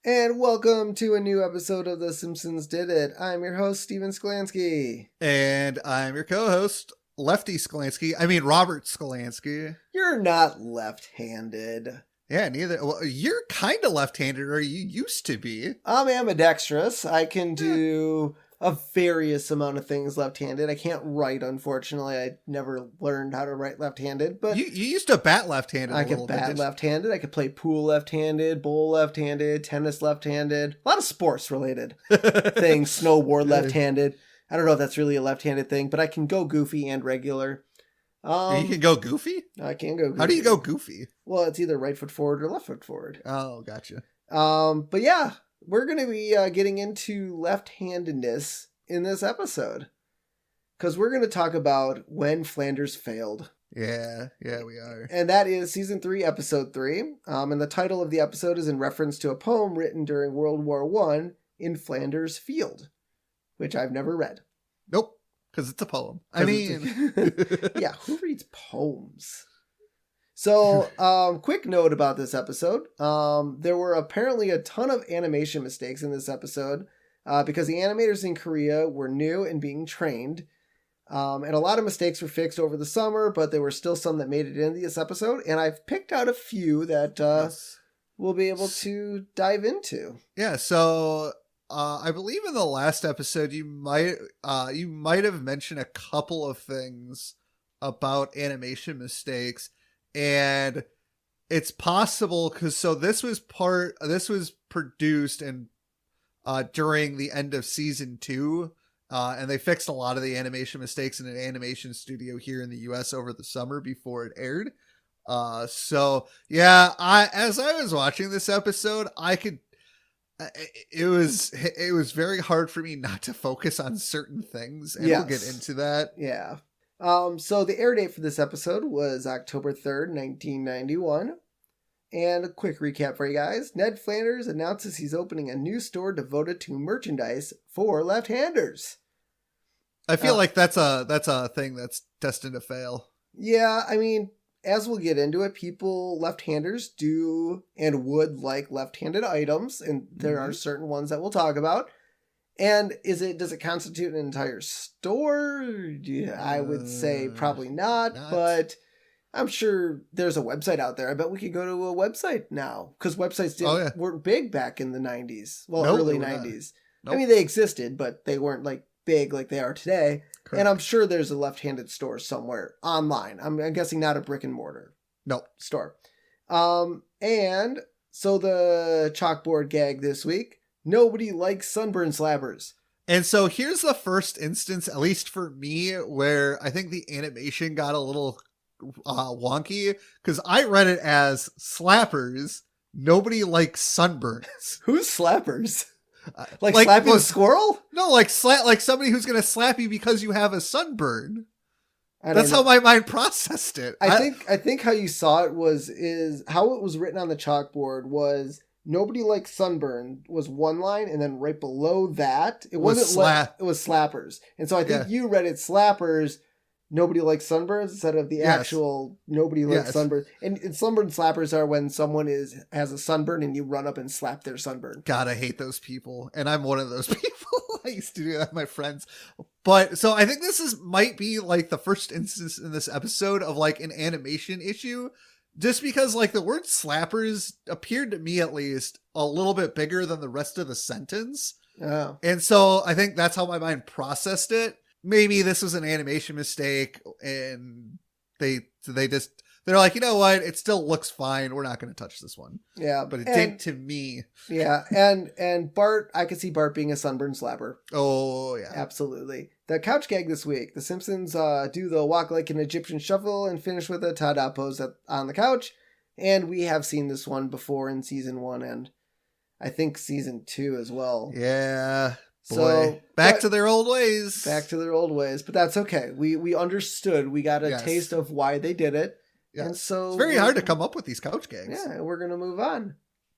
And welcome to a new episode of The Simpsons Did It. I'm your host, Steven Sklansky. And I'm your co-host, Lefty Sklansky. I mean, Robert Sklansky. You're not left-handed. Yeah, neither. Well, you're kind of left-handed, or you used to be. I'm ambidextrous. I can do a various amount of things left-handed. I can't write, unfortunately. I never learned how to write left-handed. But you used to bat left-handed. I could bat left-handed. I could play pool left-handed, bowl left-handed, tennis left-handed. A lot of sports-related things. Snowboard left-handed. I don't know if that's really a left-handed thing, but I can go goofy and regular. You can go goofy? I can go goofy. How do you go goofy? Well, it's either right foot forward or left foot forward. Oh, gotcha. But yeah, we're going to be getting into left-handedness in this episode. Because we're going to talk about When Flanders Failed. Yeah, we are. And that is Season 3, Episode 3. And the title of the episode is in reference to a poem written during World War I in Flanders Field, which I've never read. Nope, because it's a poem. I mean... Yeah, who reads poems? So, quick note about this episode. There were apparently a ton of animation mistakes in this episode because the animators in Korea were new and being trained. And a lot of mistakes were fixed over the summer, but there were still some that made it into this episode. And I've picked out a few that we'll be able to dive into. Yeah, so I believe in the last episode you might have mentioned a couple of things about animation mistakes. And it's possible because this was produced and during the end of season 2, and they fixed a lot of the animation mistakes in an animation studio here in the US over the summer before it aired. So yeah, as I was watching this episode, it was very hard for me not to focus on certain things, and we'll get into that. Yeah. So the air date for this episode was October 3rd, 1991. And a quick recap for you guys. Ned Flanders announces he's opening a new store devoted to merchandise for left-handers. I feel like that's a thing that's destined to fail. Yeah, I mean, as we'll get into it, left-handers do and would like left-handed items, and there are certain ones that we'll talk about. And does it constitute an entire store? Yeah, I would say probably not, but I'm sure there's a website out there. I bet we could go to a website now, because websites weren't big back in the 90s. Well, early 90s. Nope. I mean, they existed, but they weren't like big like they are today. Correct. And I'm sure there's a left-handed store somewhere online. I'm guessing not a brick and mortar store. And so the chalkboard gag this week. Nobody likes sunburn slappers. And so here's the first instance, at least for me, where I think the animation got a little wonky, because I read it as slappers. Nobody likes sunburns. Who's slappers? Like slapping a squirrel? No, like somebody who's going to slap you because you have a sunburn. That's how my mind processed it. I think how you saw it is how it was written on the chalkboard was nobody likes sunburn was one line, and then right below that it was slappers. And so I think you read it slappers. Nobody likes sunburns instead of the actual nobody likes sunburns. And sunburn slappers are when someone has a sunburn and you run up and slap their sunburn. God, I hate those people. And I'm one of those people. I used to do that with my friends. But so I think this might be like the first instance in this episode of like an animation issue. Just because like the word slappers appeared to me at least a little bbit bigger than the rest of the sentence. Oh. And so I think that's how my mind processed it. Maybe this was an animation mistake and they're like, you know what? It still looks fine. We're not going to touch this one. Yeah. But it did to me. Yeah. And Bart, I could see Bart being a sunburn slapper. Oh, yeah. Absolutely. The couch gag this week. The Simpsons do the walk like an Egyptian shuffle and finish with a ta-da pose on the couch. And we have seen this one before in season 1 and I think season 2 as well. Yeah. Boy. So back to their old ways. Back to their old ways. But that's okay. We understood. We got a taste of why they did it. Yes. And so it's very hard to come up with these couch gags. Yeah, we're going to move on.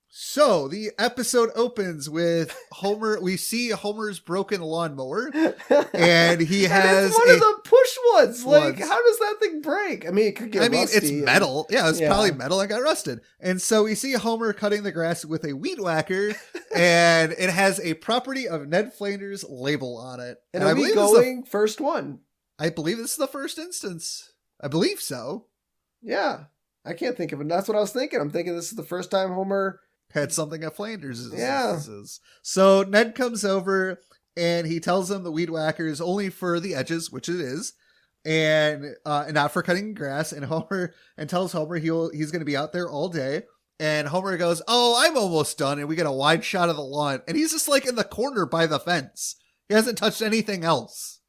So the episode opens with Homer. We see Homer's broken lawnmower, and he has one of the push once. Like, Once. how does that thing break? I mean, it could get rusty. It's metal. Yeah, it's probably metal and got rusted. And so we see Homer cutting the grass with a weed whacker, and it has a property of Ned Flanders label on it. And are we going first one? I believe this is the first instance. I believe so. Yeah. I can't think of it. That's what I was thinking. I'm thinking this is the first time Homer had something at Flanders. Yeah. So Ned comes over and he tells him the weed whacker is only for the edges, which it is, and not for cutting grass. And tells Homer he's going to be out there all day. And Homer goes, "Oh, I'm almost done." And we get a wide shot of the lawn, and he's just like in the corner by the fence. He hasn't touched anything else.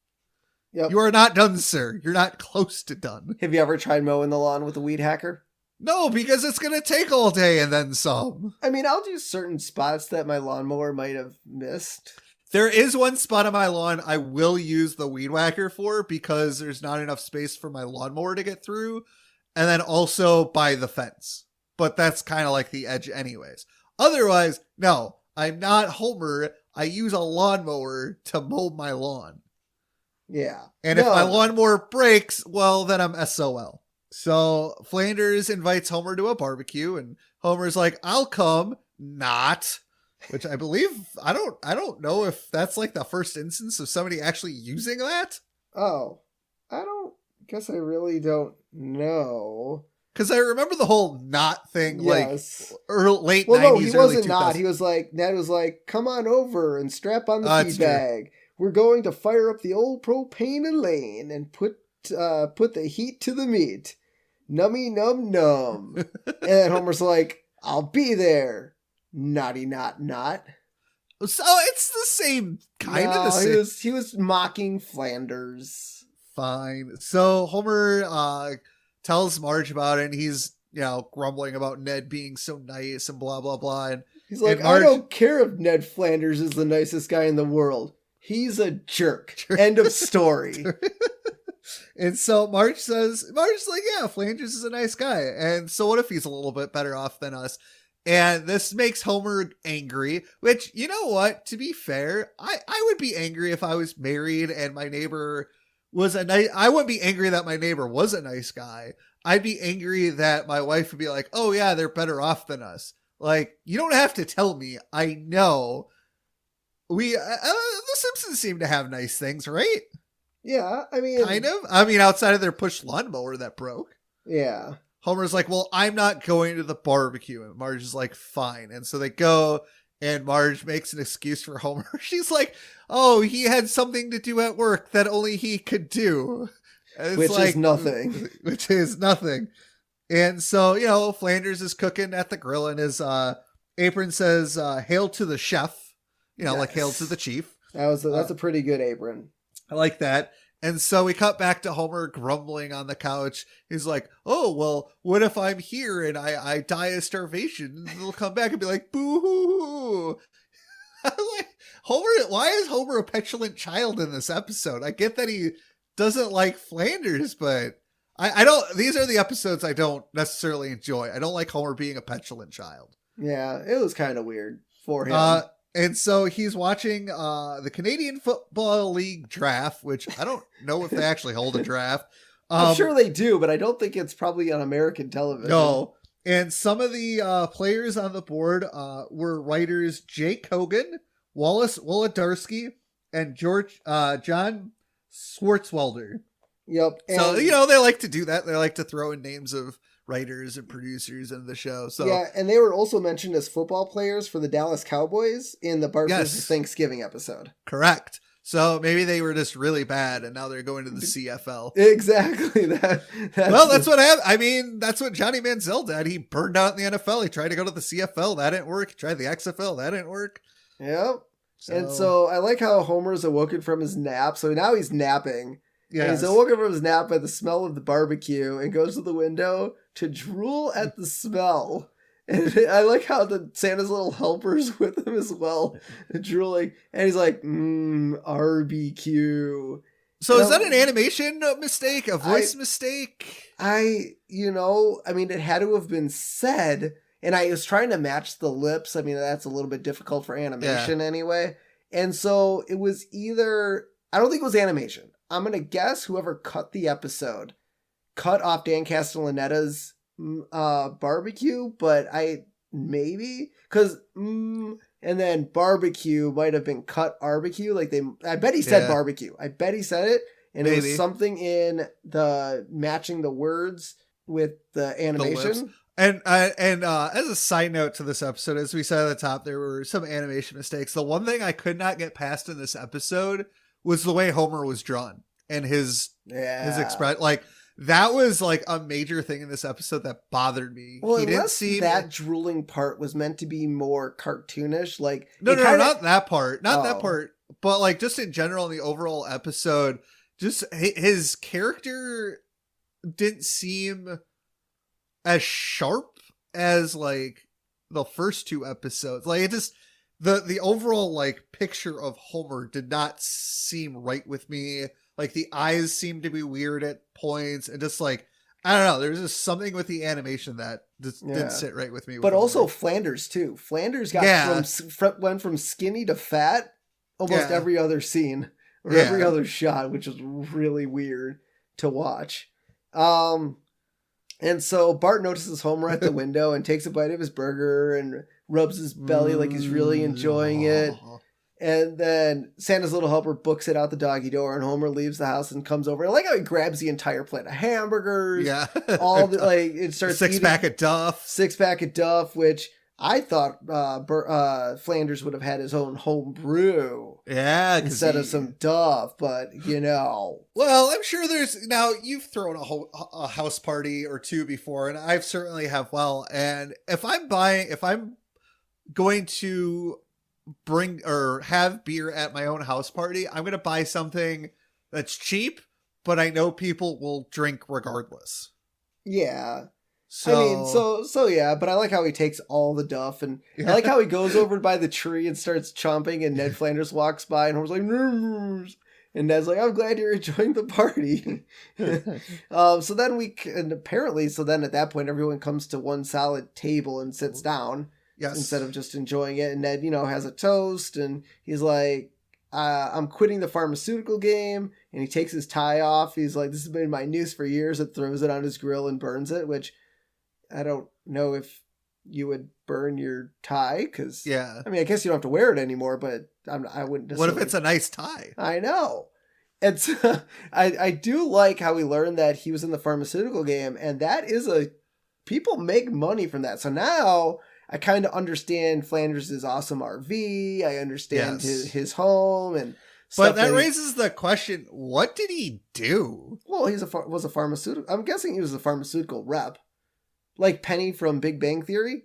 Yep. You are not done, sir. You're not close to done. Have you ever tried mowing the lawn with a weed hacker? No, because it's going to take all day and then some. I mean, I'll do certain spots that my lawnmower might have missed. There is one spot on my lawn I will use the weed whacker for because there's not enough space for my lawnmower to get through. And then also by the fence. But that's kind of like the edge anyways. Otherwise, no, I'm not Homer. I use a lawnmower to mow my lawn. Yeah. And if my lawnmower breaks, well, then I'm SOL. So Flanders invites Homer to a barbecue, and Homer's like, "I'll come." Not. Which I believe, I don't know if that's like the first instance of somebody actually using that. Oh, I guess I really don't know. Because I remember the whole not thing, yes. Like late 90s, no, he wasn't 2000s. Not. He was like, Ned was like, "Come on over and strap on the tea bag. We're going to fire up the old propane lane and put the heat to the meat. Nummy num num." And then Homer's like, "I'll be there. Naughty not." So it's the same kind of the same. He was mocking Flanders. Fine. So Homer tells Marge about it, and he's grumbling about Ned being so nice and blah blah blah. And he's like, Marge, "I don't care if Ned Flanders is the nicest guy in the world. He's a jerk." End of story. And so Marge's like, "Yeah, Flanders is a nice guy. And so what if he's a little bit better off than us?" And this makes Homer angry, which, you know what? To be fair, I would be angry if I was married and my neighbor was I wouldn't be angry that my neighbor was a nice guy. I'd be angry that my wife would be like, "Oh yeah, they're better off than us." Like, you don't have to tell me. I know. The Simpsons seem to have nice things, right? Yeah, I mean... Kind of. I mean, outside of their push lawnmower that broke. Yeah. Homer's like, "Well, I'm not going to the barbecue." And Marge is like, "Fine." And so they go, and Marge makes an excuse for Homer. She's like, "Oh, he had something to do at work that only he could do." Which is nothing. Which is nothing. And so, Flanders is cooking at the grill, and his apron says, "Hail to the chef." Yes. Like hail to the chief. That's a pretty good apron. I like that. And so we cut back to Homer grumbling on the couch. He's like, "Oh, well, what if I'm here and I die of starvation?" And they'll come back and be like, "Boo-hoo." Like, Homer, why is Homer a petulant child in this episode? I get that he doesn't like Flanders, but I don't, these are the episodes I don't necessarily enjoy. I don't like Homer being a petulant child. Yeah, it was kind of weird for him. And so he's watching the Canadian Football League draft, which I don't know if they actually hold a draft. I'm sure they do, but I don't think it's probably on American television. No. And some of the players on the board were writers Jake Hogan, Wallace Wolodarski, and John Swartzwelder. Yep. And so, they like to do that. They like to throw in names of writers and producers in the show. So yeah, and they were also mentioned as football players for the Dallas Cowboys in the Bart vs. Thanksgiving episode. Correct. So maybe they were just really bad, and now they're going to the CFL. Exactly. That's what happened. I mean, that's what Johnny Manziel did. He burned out in the NFL. He tried to go to the CFL. That didn't work. He tried the XFL. That didn't work. Yep. And so I like how Homer's awoken from his nap. So now he's napping. Yeah, he's awoken from his nap by the smell of the barbecue and goes to the window to drool at the smell. And I like how Santa's little helper's with him as well, drooling. And he's like, RBQ. So is that an animation mistake? A voice mistake? It had to have been said. And I was trying to match the lips. I mean, that's a little bit difficult for animation anyway. And so it was either... I don't think it was animation. I'm going to guess whoever cut the episode cut off Dan Castellanetta's barbecue, but maybe because and then barbecue might have been cut barbecue. Like I bet he said barbecue. I bet he said it, and maybe. It was something in the matching the words with the animation. And as a side note to this episode, as we said at the top, there were some animation mistakes. The one thing I could not get past in this episode was the way Homer was drawn and his expression. Like, that was like a major thing in this episode that bothered me. Well, he didn't seem that drooling part was meant to be more cartoonish. Like, no, not that part, that part, but like just in general in the overall episode, just his character didn't seem as sharp as like the first two episodes. Like, it just the overall like picture of Homer did not seem right with me. Like, the eyes seemed to be weird at points, and just like, I don't know, there's just something with the animation that just didn't sit right with me. But also Flanders too. Flanders went from skinny to fat almost every other scene or every other shot, which was really weird to watch. And so Bart notices Homer at the window and takes a bite of his burger and rubs his belly like he's really enjoying it. And then Santa's little helper books it out the doggy door, and Homer leaves the house and comes over. I like how he grabs the entire plate of hamburgers. Yeah. All the, like, it starts Six pack of Duff, which I thought Flanders would have had his own home brew. Yeah. Instead of some Duff, but you know. Well, I'm sure now you've thrown a house party or two before, and I've certainly have. Well, and if I'm going to bring or have beer at my own house party, I'm going to buy something that's cheap, but I know people will drink regardless. Yeah. So, I mean, so yeah, but I like how he takes all the Duff, and I like how he goes over by the tree and starts chomping, and Ned Flanders walks by, and Homer's like, "Nurse," and Ned's like, "I'm glad you're enjoying the party." So then at that point, everyone comes to one solid table and sits down. Yes. Instead of just enjoying it. And Ned, has a toast, and he's like, I'm quitting the pharmaceutical game. And he takes his tie off. He's like, this has been my noose for years. It throws it on his grill and burns it, which I don't know if you would burn your tie. Because, I mean, I guess you don't have to wear it anymore, but I wouldn't. What if it's a nice tie? I know. And so I do like how we learned that he was in the pharmaceutical game. And that is people make money from that. So now I kind of understand Flanders' awesome RV. I understand his home and stuff. But that raises the question, what did he do? Well, he was a pharmaceutical. I'm guessing he was a pharmaceutical rep. Like Penny from Big Bang Theory.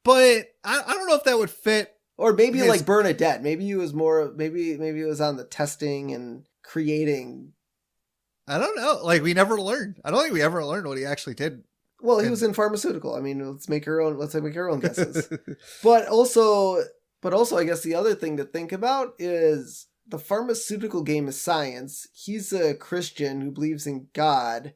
But I don't know if that would fit. Or maybe like Bernadette. Maybe he was maybe he was on the testing and creating. I don't know. Like, we never learned. I don't think we ever learned what he actually did. Well, he was in pharmaceutical. I mean, let's make our own guesses. But also, I guess the other thing to think about is the pharmaceutical game is science. He's a Christian who believes in God.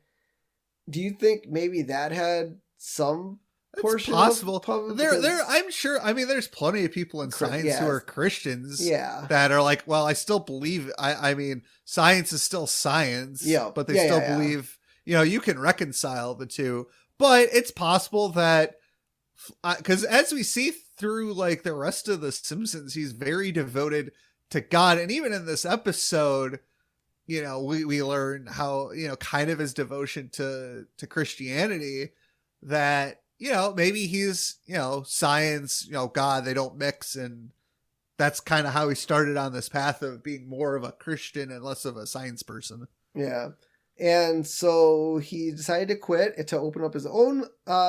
Do you think maybe that had some portion? It's possible. I'm sure. I mean, there's plenty of people in science who are Christians. That are like, well, I still believe. I mean, science is still science. Yeah, but they still believe. You can reconcile the two. But it's possible that, because as we see through like the rest of the Simpsons, he's very devoted to God. And even in this episode, we learn how, kind of his devotion to Christianity, that, maybe he's, science, God, they don't mix. And that's kind of how he started on this path of being more of a Christian and less of a science person. Yeah. And so he decided to quit to open up his own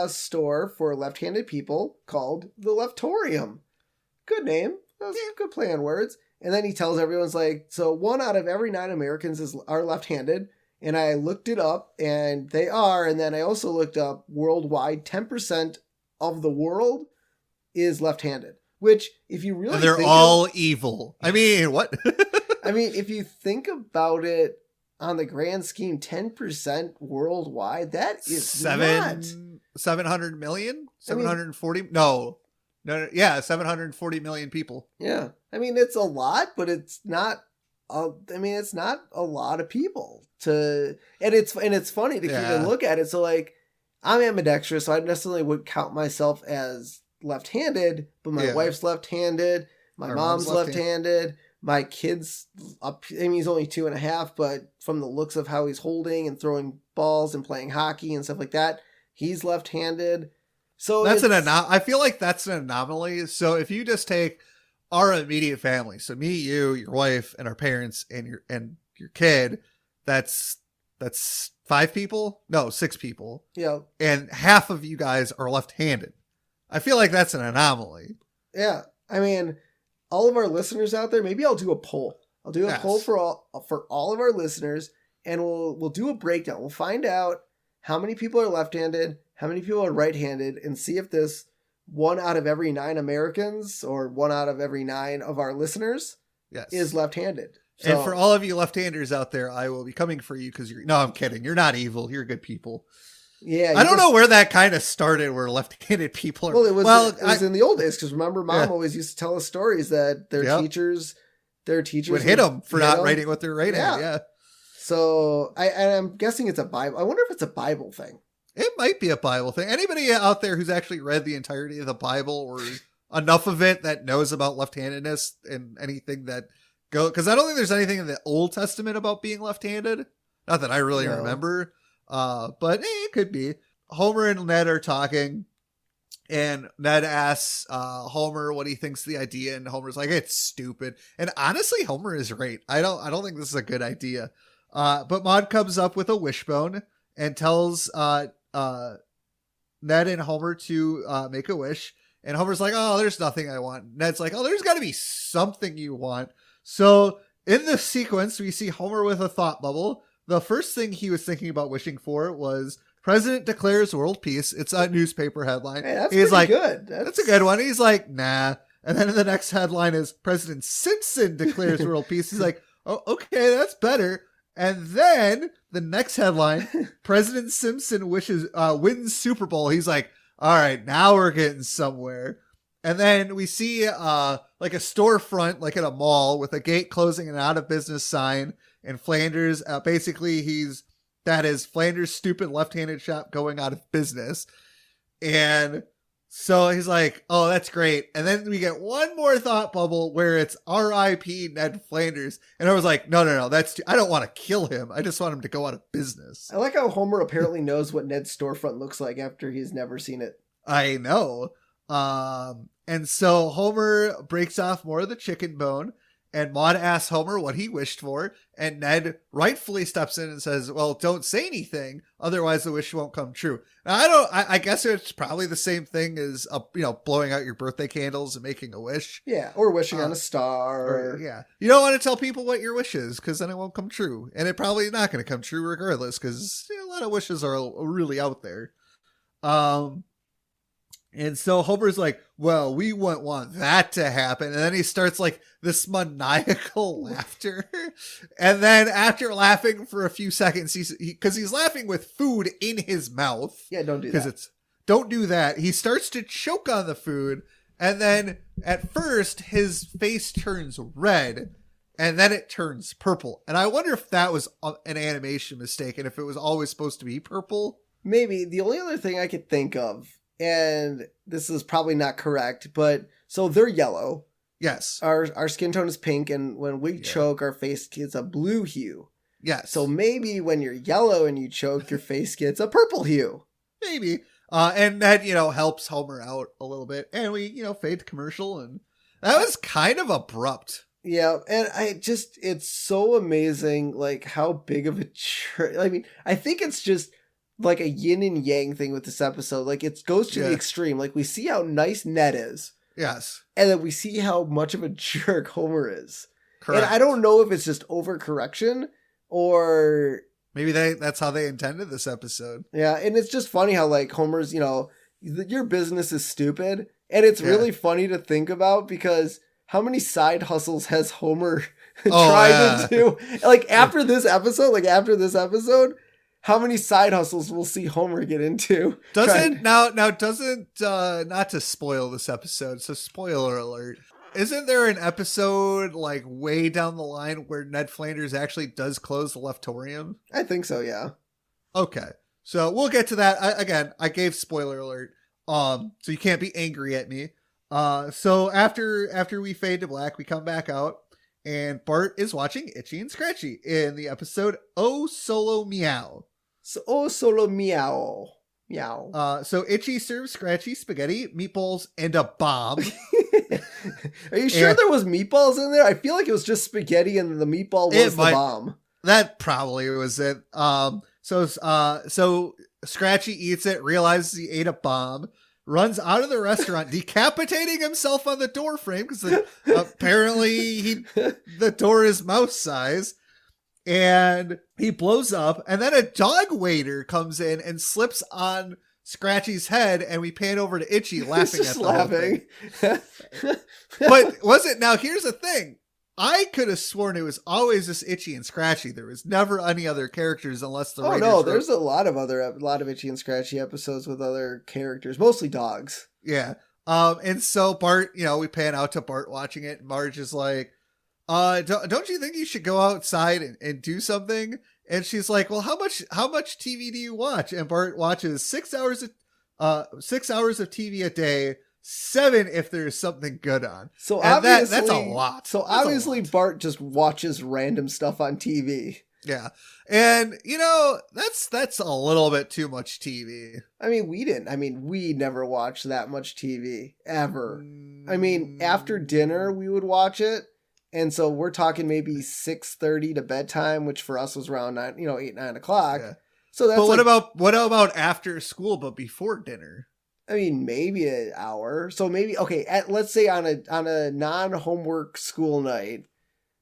store for left-handed people called the Leftorium. Good name. That's a good play on words. And then he tells everyone's like, so 1 out of every 9 Americans are left-handed. And I looked it up, and they are. And then I also looked up worldwide, 10% of the world is left-handed. Which, if you really they're all evil. I mean, what? I mean, if you think about it, on the grand scheme, 10% worldwide, that is 700 million? 740? No. 740 million people. Yeah. I mean, it's a lot, but it's not I mean, it's not a lot of people and it's funny to even look at it. So like, I'm ambidextrous, so I necessarily would count myself as left-handed, but my wife's left-handed, my mom's left-handed, my kid's up. I mean, he's only 2.5, but from the looks of how he's holding and throwing balls and playing hockey and stuff like that, he's left-handed. So I feel like that's an anomaly. So if you just take our immediate family, so me, you, your wife, and our parents, and your kid, that's 5 people? No, 6 people. Yeah. And half of you guys are left-handed. I feel like that's an anomaly. Yeah. I mean, all of our listeners out there, maybe I'll do a poll. I'll do a poll for all of our listeners, and we'll do a breakdown. We'll find out how many people are left-handed, how many people are right-handed, and see if this 1 out of every 9 Americans or 1 out of every 9 of our listeners is left-handed. So, and for all of you left-handers out there, I will be coming for you because no, I'm kidding. You're not evil. You're good people. Yeah. I don't know where that kind of started, where left-handed people are. Well, it was in the old days, because remember, Mom always used to tell us stories that their teachers would hit them for not writing what they're writing. Yeah. So I'm guessing it's a Bible. I wonder if it's a Bible thing. It might be a Bible thing. Anybody out there who's actually read the entirety of the Bible or enough of it that knows about left-handedness and anything that because I don't think there's anything in the Old Testament about being left-handed. Not that I really remember. But it could be. Homer and Ned are talking, and Ned asks Homer what he thinks of the idea, and Homer's like, it's stupid. And honestly, Homer is right. I don't think this is a good idea. But Maude comes up with a wishbone and tells Ned and Homer to make a wish. And Homer's like, oh, there's nothing I want. Ned's like, oh, there's got to be something you want. So in this sequence, we see Homer with a thought bubble. The first thing he was thinking about wishing for was President declares world peace. It's a newspaper headline. Hey, that's pretty good. That's a good one. He's like, nah. And then the next headline is President Simpson declares world peace. He's like, oh, okay, that's better. And then the next headline, President Simpson wins Super Bowl. He's like, all right, now we're getting somewhere. And then we see like a storefront, like at a mall, with a gate closing and an out of business sign. And Flanders, that is Flanders' stupid left-handed shop going out of business. And so he's like, oh, that's great. And then we get one more thought bubble where it's R.I.P. Ned Flanders. And I was like, no, I don't want to kill him. I just want him to go out of business. I like how Homer apparently knows what Ned's storefront looks like after he's never seen it. I know. And so Homer breaks off more of the chicken bone. And Maude asks Homer what he wished for, and Ned rightfully steps in and says, well, don't say anything, otherwise the wish won't come true. Now, I guess it's probably the same thing as, blowing out your birthday candles and making a wish. Yeah, or wishing on a star. Yeah. You don't want to tell people what your wish is, because then it won't come true. And it probably not going to come true regardless, because a lot of wishes are really out there. And so Homer's like, well, we wouldn't want that to happen. And then he starts like this maniacal laughter. And then after laughing for a few seconds, because he's laughing with food in his mouth. Yeah, don't do that. Don't do that. He starts to choke on the food. And then at first his face turns red and then it turns purple. And I wonder if that was an animation mistake and if it was always supposed to be purple. Maybe. The only other thing I could think of, and this is probably not correct, but so they're yellow. Yes. Our skin tone is pink, and when we choke, our face gets a blue hue. Yes. So maybe when you're yellow and you choke, your face gets a purple hue. Maybe. And that, helps Homer out a little bit. And we, fade to commercial, and that was kind of abrupt. Yeah, and it's so amazing, like, how big of a I mean, I think it's just like a yin and yang thing with this episode. Like, it goes to the extreme. Like, we see how nice Ned is. Yes. And then we see how much of a jerk Homer is. Correct. And I don't know if it's just overcorrection or... Maybe that's how they intended this episode. Yeah, and it's just funny how, like, Homer's, your business is stupid. And it's really funny to think about because how many side hustles has Homer tried to do? Like, after this episode... How many side hustles we'll see Homer get into? Not to spoil this episode, so spoiler alert. Isn't there an episode like way down the line where Ned Flanders actually does close the Leftorium? I think so, yeah. Okay. So we'll get to that. I gave spoiler alert. So you can't be angry at me. So after we fade to black, we come back out and Bart is watching Itchy and Scratchy in the episode Oh Solo Meow. So, oh, solo meow. Meow. So Itchy serves Scratchy spaghetti, meatballs, and a bomb. Are you sure there was meatballs in there? I feel like it was just spaghetti and the meatball was the bomb. That probably was it. So Scratchy eats it, realizes he ate a bomb, runs out of the restaurant, decapitating himself on the door frame because apparently the door is mouse size, and he blows up. And then a dog waiter comes in and slips on Scratchy's head, and we pan over to Itchy laughing at the laughing. Whole thing. But was it? Now here's the thing. I could have sworn it was always just Itchy and Scratchy. There was never any other characters unless the writers wrote... there's a lot of Itchy and Scratchy episodes with other characters, mostly dogs. Yeah. And so Bart, we pan out to Bart watching it. And Marge is like, don't you think you should go outside and do something? And she's like, well, how much TV do you watch? And Bart watches 6 hours of TV a day. 7 if there's something good on. So obviously that's a lot. So obviously Bart just watches random stuff on TV. Yeah. And that's a little bit too much TV. I mean, we never watched that much TV ever. I mean, after dinner we would watch it. And so we're talking maybe 6:30 to bedtime, which for us was around 8, 9 o'clock. Yeah. So that's what about after school but before dinner? I mean, maybe an hour. So maybe, okay, let's say on a non-homework school night,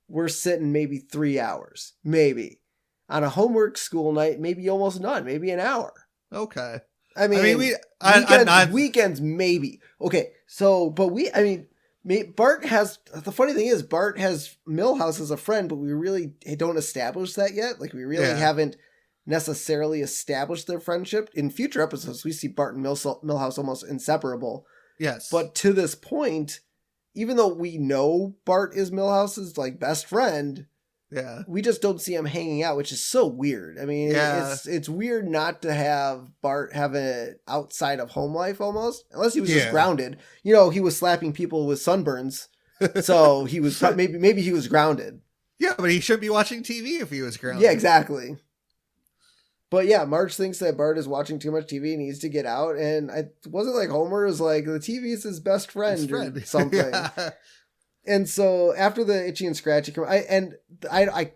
we're sitting maybe 3 hours. Maybe. On a homework school night, maybe almost none. Maybe an hour. Okay. I mean weekends, maybe. Okay, so, but Bart has, the funny thing is, Bart has Milhouse as a friend, but we really don't establish that yet. Like, we really haven't necessarily established their friendship. In future episodes, we see Bart and Milhouse almost inseparable. Yes. But to this point, even though we know Bart is Milhouse's best friend, we just don't see him hanging out, which is so weird. I mean, it's weird not to have Bart have an outside of home life almost, unless he was just grounded. He was slapping people with sunburns, so he was maybe he was grounded. Yeah, but he shouldn't be watching TV if he was grounded. Yeah, exactly. But yeah, Marge thinks that Bart is watching too much TV and needs to get out. And it wasn't like Homer is like, the TV is his best friend or something. And so after the Itchy and Scratchy come, I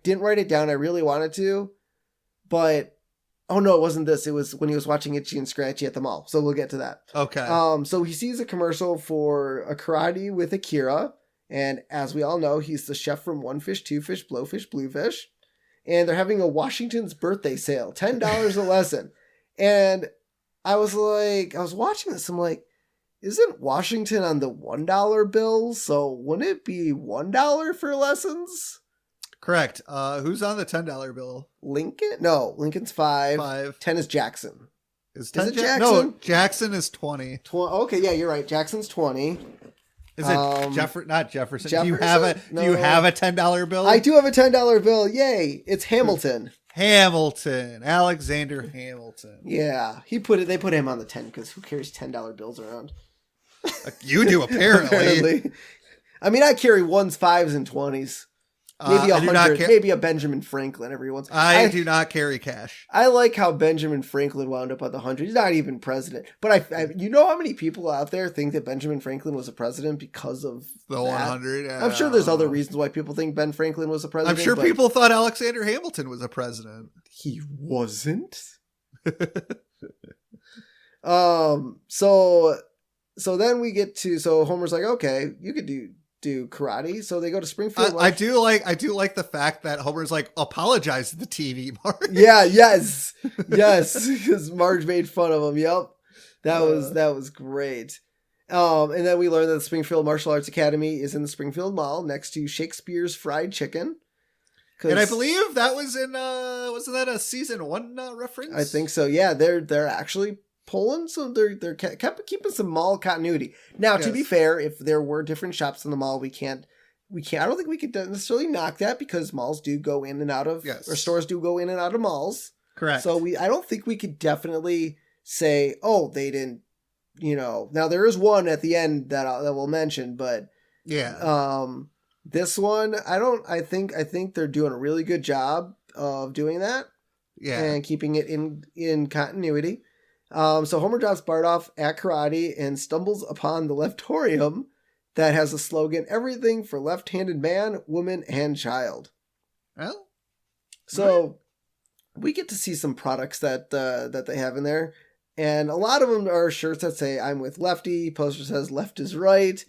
didn't write it down. I really wanted to, but oh no, it wasn't this. It was when he was watching Itchy and Scratchy at the mall. So we'll get to that. Okay. So he sees a commercial for a karate with Akira. And as we all know, he's the chef from One Fish, Two Fish, Blowfish, Bluefish. And they're having a Washington's birthday sale, $10 a lesson. And I was watching this. I'm like, isn't Washington on the $1 bill? So wouldn't it be $1 for lessons? Correct. Who's on the $10 bill? Lincoln? No, Lincoln's 5. 10 is Jackson. Is it Jackson? No, Jackson is 20. Okay, yeah, you're right. Jackson's 20. Is it not Jefferson? Do you have a $10 bill? I do have a $10 bill. Yay. It's Hamilton. Alexander Hamilton. Yeah. They put him on the 10 because who carries $10 bills around? You do, apparently. I mean, I carry 1s, 5s, and 20s. Maybe 100. Maybe a Benjamin Franklin every once. I do not carry cash. I like how Benjamin Franklin wound up on the 100. He's not even president. But you know how many people out there think that Benjamin Franklin was a president because of the 100? I'm sure there's other reasons why people think Ben Franklin was a president. I'm sure people thought Alexander Hamilton was a president. He wasn't. So then we get to, Homer's like, okay, you could do karate. So they go to Springfield. I do like the fact that Homer's like, apologize to the TV, Marge. Yeah, yes, because Marge made fun of him. Yep, that was great. And then we learn that the Springfield Martial Arts Academy is in the Springfield Mall next to Shakespeare's Fried Chicken. And I believe that was in wasn't that a season 1 reference? I think so. Yeah, they're actually pulling some. They're kept keeping some mall continuity. Now, to be fair, if there were different shops in the mall, we can't. I don't think we could necessarily knock that because malls do go in and out of, or stores do go in and out of malls. Correct. So I don't think we could definitely say, oh, they didn't. Now there is one at the end that we'll mention, but this one I think they're doing a really good job of doing that. Yeah. And keeping it in continuity. So Homer drops Bart off at karate and stumbles upon the leftorium that has a slogan, everything for left-handed man, woman, and child. Well, so we get to see some products that they have in there. And a lot of them are shirts that say, I'm with Lefty. Poster says left is right.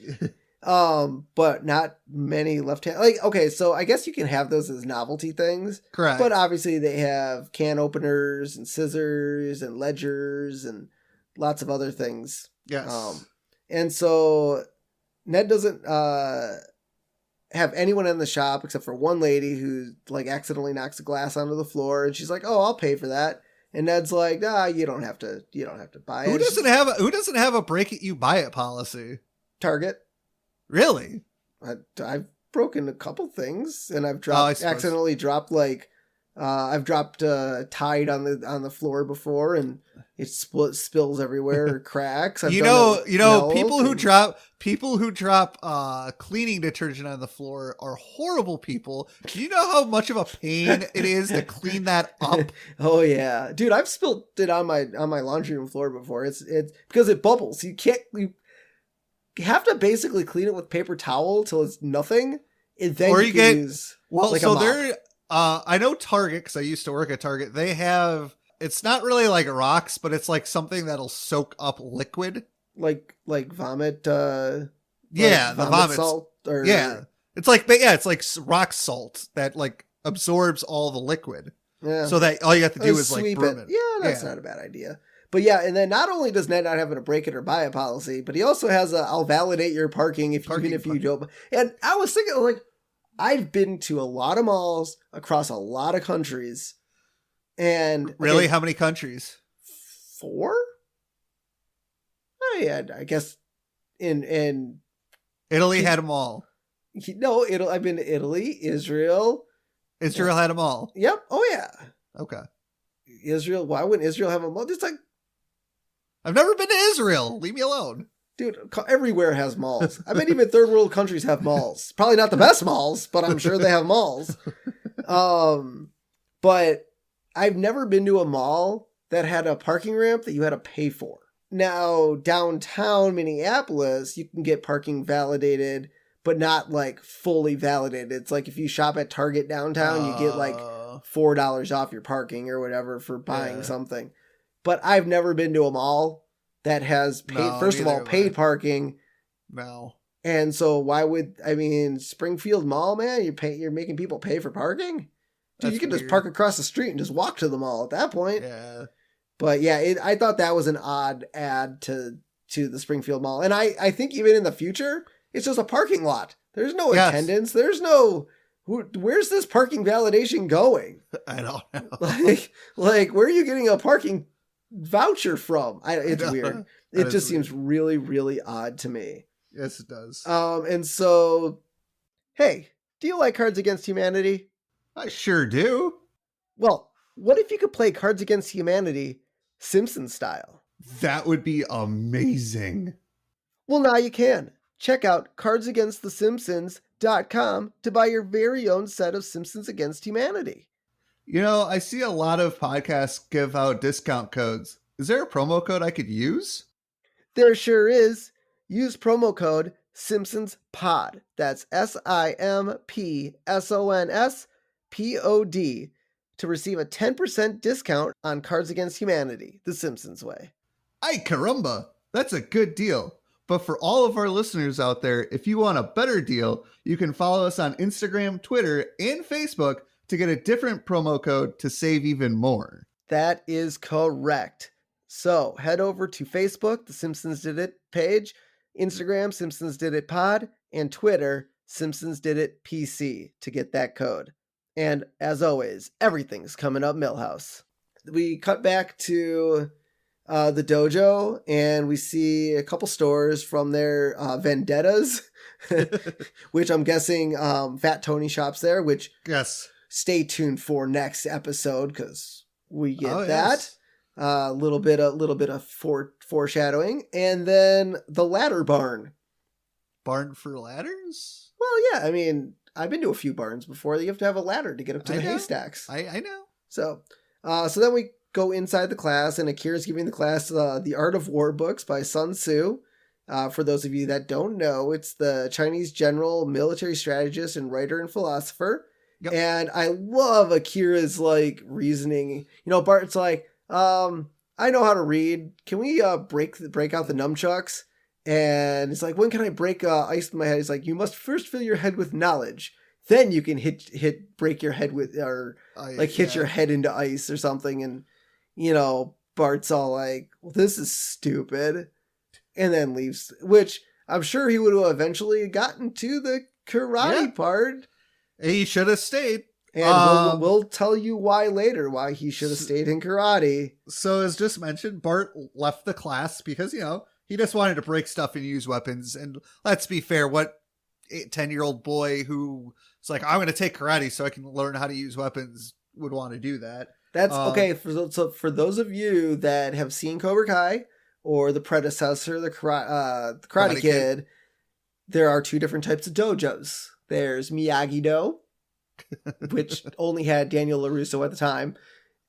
But not many left-hand. Okay, so I guess you can have those as novelty things. Correct. But obviously they have can openers and scissors and ledgers and lots of other things. Yes. And so Ned doesn't have anyone in the shop except for one lady who accidentally knocks a glass onto the floor, and she's like, "Oh, I'll pay for that." And Ned's like, you don't have to buy it. Who doesn't have a break it you buy it policy? Target. Really? I've broken a couple things, and I've accidentally dropped I've dropped Tide on the floor before, and it spills everywhere or cracks. People who drop cleaning detergent on the floor are horrible people. Do you know how much of a pain it is to clean that up? Oh yeah, dude, I've spilled it on my laundry room floor before. It's because it bubbles. You have to basically clean it with paper towel till it's nothing, and then you can use I know Target, because I used to work at Target. They have, it's not really like rocks, but it's like something that'll soak up liquid, like vomit. The vomit salt. It's like rock salt that absorbs all the liquid. Yeah. So that all you have to do is burn it. Yeah, that's not a bad idea. But yeah, and then not only does Ned not have a break it or buy it policy, but he also has I'll validate your parking even if you don't. And I was thinking I've been to a lot of malls across a lot of countries. And really, how many countries? 4? I guess in Italy had them all. No, I've been to Italy, Israel. Israel had them all. Yep. Oh yeah. Okay. Israel. Why wouldn't Israel have them all? It's I've never been to Israel. Leave me alone. Dude, everywhere has malls. I bet even third world countries have malls. Probably not the best malls, but I'm sure they have malls. But I've never been to a mall that had a parking ramp that you had to pay for. Now, downtown Minneapolis, you can get parking validated, but not fully validated. It's if you shop at Target downtown, you get $4 off your parking or whatever for buying something. But I've never been to a mall that has paid parking. No. And so why would Springfield Mall, man? You're making people pay for parking? Dude, you can just park across the street and just walk to the mall at that point. Yeah. But yeah, I thought that was an odd add to the Springfield Mall. And I think even in the future, it's just a parking lot. There's no attendance. There's no... Where's this parking validation going? I don't know. Where are you getting a parking voucher from? It's weird. It just seems really, really odd to me. Yes, it does. And so, hey, do you like Cards Against Humanity? I sure do. Well, what if you could play Cards Against Humanity Simpsons style? That would be amazing. Well, now you can. Check out cardsagainstthesimpsons.com to buy your very own set of Simpsons Against Humanity. I see a lot of podcasts give out discount codes. Is there a promo code I could use? There sure is. Use promo code SimpsonsPod. That's SIMPSONSPOD to receive a 10% discount on Cards Against Humanity, the Simpsons way. Ay caramba, that's a good deal. But for all of our listeners out there, if you want a better deal, you can follow us on Instagram, Twitter, and Facebook to get a different promo code to save even more. That is correct. So head over to Facebook, the Simpsons Did It page, Instagram, Simpsons Did It Pod, and Twitter, Simpsons Did It PC to get that code. And as always, everything's coming up Millhouse. We cut back to the dojo, and we see a couple stores from their vendettas, which I'm guessing Fat Tony shops there, which yes, stay tuned for next episode because we get that. Yes. A little bit of foreshadowing, and then the ladder barn. Barn for ladders? Well, yeah, I mean, I've been to a few barns before. You have to have a ladder to get up to the haystacks. I know. So then we go inside the class, and Akira's giving the class The Art of War books by Sun Tzu. For those of you that don't know, it's the Chinese general, military strategist, and writer and philosopher. Yep. And I love Akira's like reasoning. You know, Bart's like, I know how to read. Can we break out the nunchucks? And it's like, when can I break ice in my head? He's like, you must first fill your head with knowledge. Then you can break your head with, or hit your head into ice or something. And, you know, Bart's all like, well, this is stupid. And then leaves, which I'm sure he would have eventually gotten to the karate part. He should have stayed. And we'll tell you why later, why he should have stayed in karate. So as just mentioned, Bart left the class because, you know, he just wanted to break stuff and use weapons. And let's be fair, what 10-year-old boy who's like, I'm going to take karate so I can learn how to use weapons would want to do that. That's okay. So for those of you that have seen Cobra Kai or the predecessor, the Karate Kid, there are two different types of dojos. There's Miyagi-Do, which only had Daniel LaRusso at the time,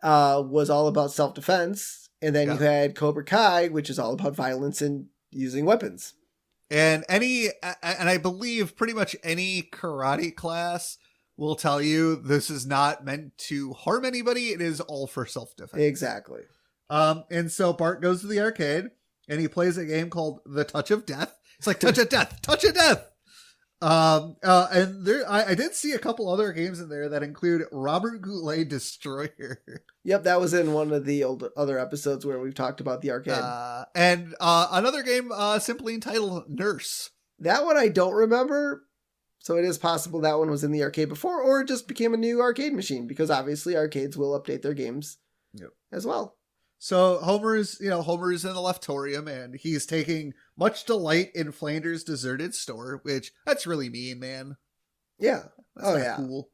was all about self-defense. And then you had Cobra Kai, which is all about violence and using weapons. And I believe pretty much any karate class will tell you this is not meant to harm anybody. It is all for self-defense. Exactly. And so Bart goes to the arcade and he plays a game called The Touch of Death. It's like touch of death, touch of death. And there, I did see a couple other games in there that include Robert Goulet Destroyer. Yep, that was in one of the other episodes where we've talked about the arcade. And another game simply entitled Nurse. That one I don't remember, so it is possible that one was in the arcade before, or it just became a new arcade machine, because obviously arcades will update their games as well. So Homer's in the leftorium, and he's taking much delight in Flanders' deserted store, which that's really mean, man. Yeah. That's cool.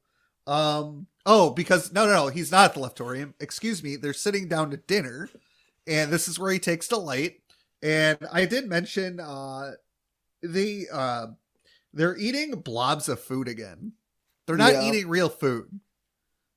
Because no, he's not at the leftorium. Excuse me. They're sitting down to dinner, and this is where he takes delight. And I did mention they're eating blobs of food again. They're not eating real food.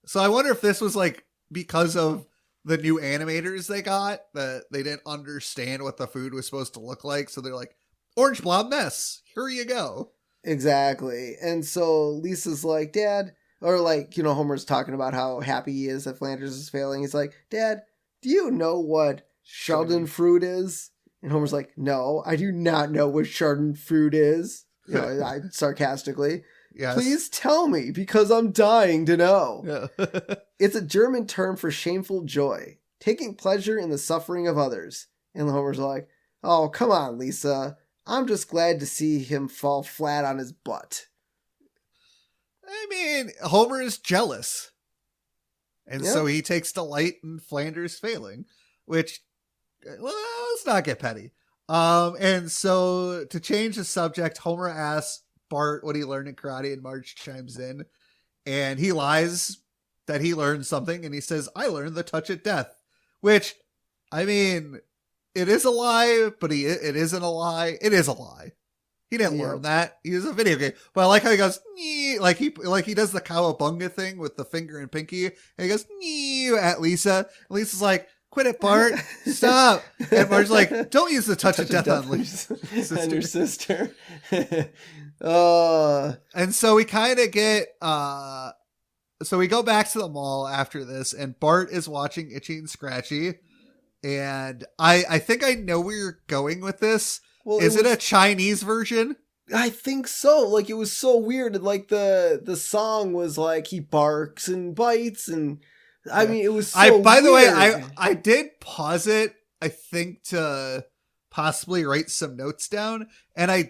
So I wonder if this was like because of the new animators they got, that they didn't understand what the food was supposed to look like. So they're like, orange blob mess. Here you go. Exactly. And so Lisa's like, Dad, or like, you know, Homer's talking about how happy he is that Flanders is failing. He's like, Dad, do you know what Schadenfreude is? And Homer's like, no, I do not know what Schadenfreude is. You know, I sarcastically. Yes. Please tell me, because I'm dying to know. Yeah. It's a German term for shameful joy, taking pleasure in the suffering of others. And Homer's like, oh, come on, Lisa. I'm just glad to see him fall flat on his butt. I mean, Homer is jealous. And so he takes delight in Flanders failing, which, well, let's not get petty. And so to change the subject, Homer asks Bart what he learned in karate, and Marge chimes in, and he lies that he learned something, and he says, I learned the touch of death, which, I mean, it is a lie, but it isn't a lie. It is a lie. He didn't learn that. He was a video game. But I like how he goes, nee, like he does the cowabunga thing with the finger and pinky, and he goes, nee, at Lisa. And Lisa's like, quit it, Bart. Stop. And Marge's like, don't use the touch of death on Lisa. And your sister. And so we kind of get, so we go back to the mall after this, and Bart is watching Itchy and Scratchy. And I think I know where you're going with this. Well, is it a Chinese version? I think so. Like, it was so weird. Like, the song was like, he barks and bites, and I mean, it was so weird. By the way, I did pause it, I think, to possibly write some notes down. And I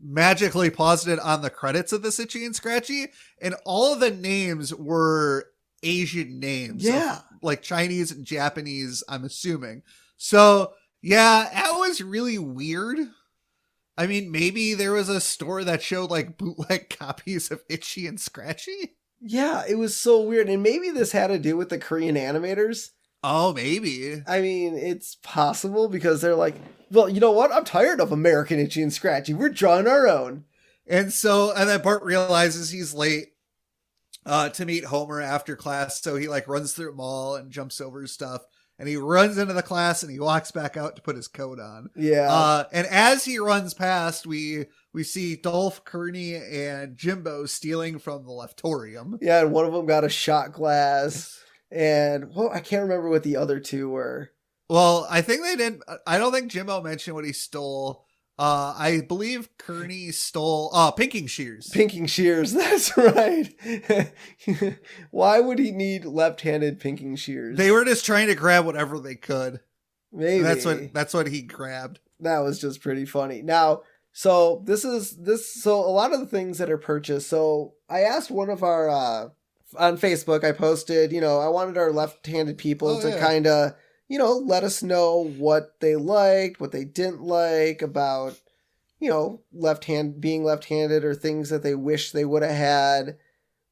magically paused it on the credits of this Itchy and Scratchy, and all of the names were Asian names. Yeah. like Chinese and Japanese, I'm assuming. So yeah, that was really weird. I mean, maybe there was a store that showed like bootleg copies of Itchy and Scratchy. Yeah, it was so weird. And maybe this had to do with the Korean animators. Oh, maybe. I mean, it's possible because they're like, well, you know what? I'm tired of American Itchy and Scratchy. We're drawing our own. And then Bart realizes he's late to meet Homer after class. So he like runs through the mall and jumps over his stuff. And he runs into the class and he walks back out to put his coat on. Yeah. And as he runs past, we see Dolph, Kearney, and Jimbo stealing from the Leftorium. Yeah, and one of them got a shot glass. And, well, I can't remember what the other two were. Well, I think they didn't. I don't think Jimbo mentioned what he stole. I believe Kearney stole pinking shears. Pinking shears, that's right. Why would he need left-handed pinking shears? They were just trying to grab whatever they could. Maybe. That's what he grabbed. That was just pretty funny. Now, so so a lot of the things that are purchased. So I asked one of our on Facebook, I posted, I wanted our left-handed people to kind of, let us know what they liked, what they didn't like about, being left-handed or things that they wish they would have had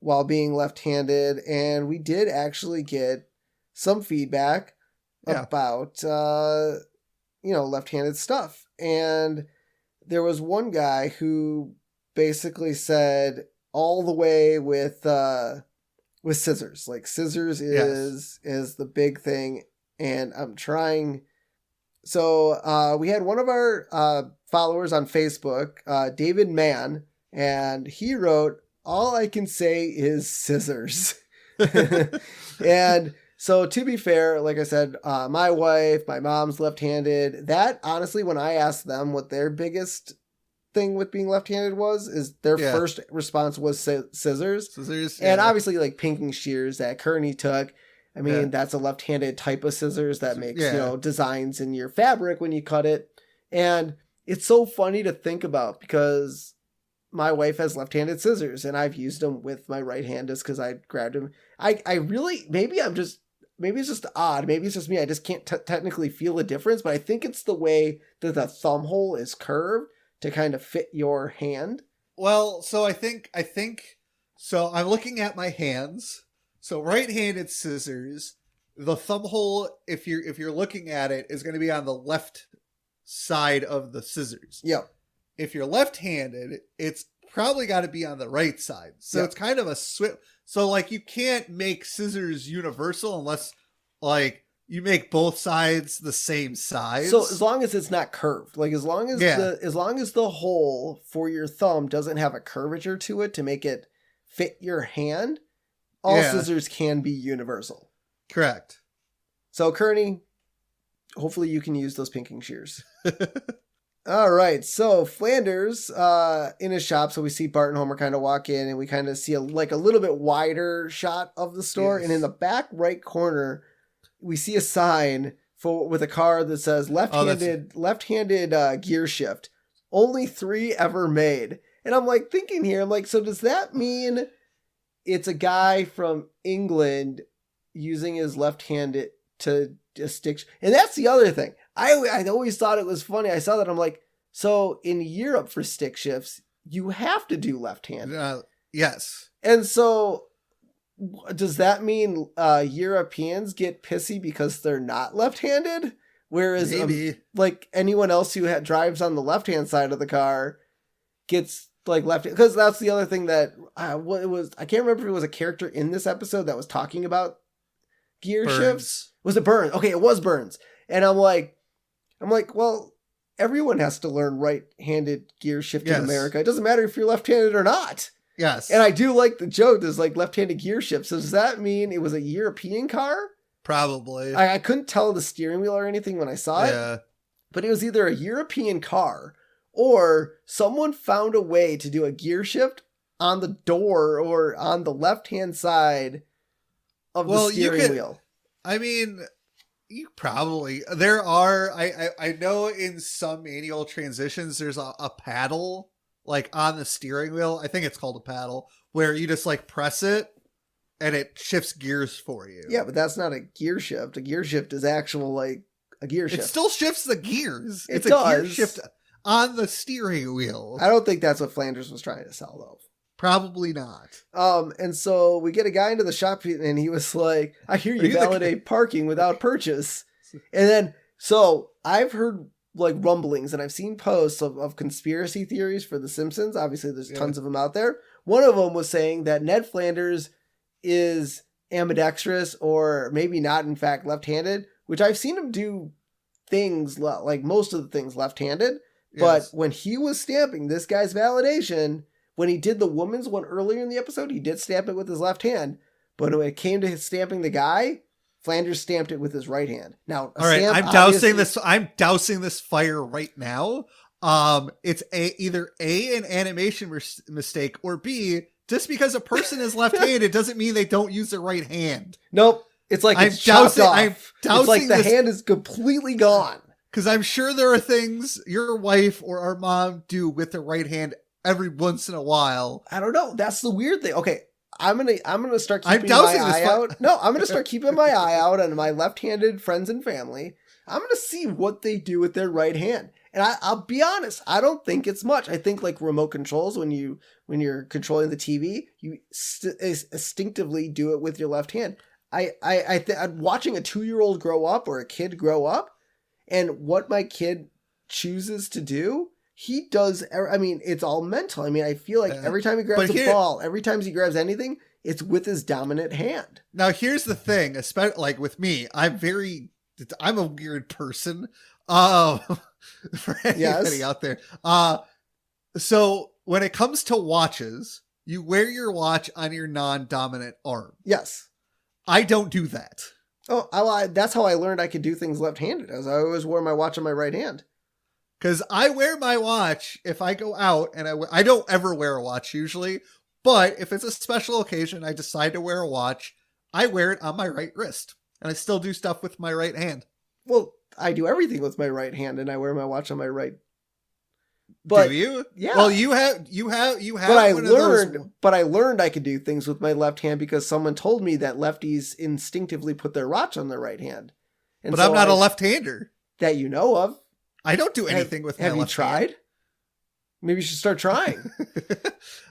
while being left-handed. And we did actually get some feedback about, left-handed stuff. And there was one guy who basically said all the way with scissors, like scissors is the big thing. And I'm trying. So we had one of our followers on Facebook, David Mann, and he wrote, "All I can say is scissors." And so to be fair, like I said, my wife, my mom's left-handed. That honestly, when I asked them what their biggest thing with being left-handed is their first response was scissors. And obviously like pinking shears that Kearney took. I mean, that's a left-handed type of scissors that makes, designs in your fabric when you cut it. And it's so funny to think about because my wife has left-handed scissors and I've used them with my right hand just because I grabbed them. I really, maybe it's just odd. Maybe it's just me. I just can't technically feel the difference, but I think it's the way that the thumb hole is curved to kind of fit your hand. Well, so I think, so I'm looking at my hands. So right-handed scissors, the thumb hole, if you're looking at it, is going to be on the left side of the scissors. Yep. If you're left-handed, it's probably got to be on the right side. So it's kind of a switch. So like you can't make scissors universal unless like you make both sides the same size. So as long as it's not curved, like as long as the hole for your thumb doesn't have a curvature to it to make it fit your hand, all scissors can be universal. Correct. So, Kearney, hopefully you can use those pinking shears. All right. So, Flanders in his shop. So, we see Bart and Homer kind of walk in and we kind of see a little bit wider shot of the store. Yes. And in the back right corner, we see a sign with a car that says left-handed gear shift. Only 3 ever made. And I'm like thinking here, so does that mean it's a guy from England using his left-handed to stick? And that's the other thing. I always thought it was funny. I saw that. I'm like, so in Europe for stick shifts, you have to do left-handed. Yes. And so does that mean Europeans get pissy because they're not left-handed? Whereas like anyone else who drives on the left-hand side of the car gets like left, because that's the other thing that I can't remember if it was a character in this episode that was talking about gear shifts. Was it Burns? Okay, it was Burns. And I'm like, well, everyone has to learn right-handed gear shift in America. It doesn't matter if you're left-handed or not. Yes. And I do like the joke. There's like left-handed gear shift. So does that mean it was a European car? Probably. I couldn't tell the steering wheel or anything when I saw it. But it was either a European car or someone found a way to do a gear shift on the door or on the left-hand side of the steering wheel. I mean, you probably... There are... I know in some manual transitions, there's a paddle, like, on the steering wheel. I think it's called a paddle, where you just, like, press it, and it shifts gears for you. Yeah, but that's not a gear shift. A gear shift is actual, like, a gear shift. It still shifts the gears. It It's does. a gear shift on the steering wheel. I don't think that's what Flanders was trying to sell, though. Probably not. And so we get a guy into the shop, and he was like, I hear you validate parking without purchase. And then, so I've heard like rumblings, and I've seen posts of conspiracy theories for the Simpsons. Obviously, there's tons of them out there. One of them was saying that Ned Flanders is ambidextrous, or maybe not, in fact, left-handed, which I've seen him do things like most of the things left-handed. But when he was stamping this guy's validation, when he did the woman's one earlier in the episode, he did stamp it with his left hand. But when it came to stamping the guy, Flanders stamped it with his right hand. Now, all right, I'm dousing this fire right now. It's either A, an animation mistake, or B, just because a person is left-handed doesn't mean they don't use their right hand. Nope. It's like it's chopped off. It's like the hand is completely gone. Because I'm sure there are things your wife or our mom do with the right hand every once in a while. I don't know. That's the weird thing. Okay, I'm gonna start keeping my eye out. No, I'm gonna start keeping my eye out on my left-handed friends and family. I'm gonna see what they do with their right hand. And I'll be honest, I don't think it's much. I think like remote controls, when you're controlling the TV, you instinctively do it with your left hand. I'm watching a 2-year-old grow up, or a kid grow up, and what my kid chooses to do, he does. I mean, it's all mental. I mean, I feel like every time he grabs a ball, every time he grabs anything, it's with his dominant hand. Now, here's the thing, especially like with me, I'm a weird person. For anybody out there. So when it comes to watches, you wear your watch on your non-dominant arm. Yes. I don't do that. Oh, that's how I learned I could do things left-handed, as I always wore my watch on my right hand. Because I wear my watch if I go out, and I don't ever wear a watch usually, but if it's a special occasion, I decide to wear a watch, I wear it on my right wrist, and I still do stuff with my right hand. Well, I do everything with my right hand, and I wear my watch on my right. But, do you? Yeah. Well, you have. But I learned I could do things with my left hand because someone told me that lefties instinctively put their watch on their right hand. And but so I'm not a left-hander that you know of. I don't do anything with my left hand. Have you tried? Maybe you should start trying.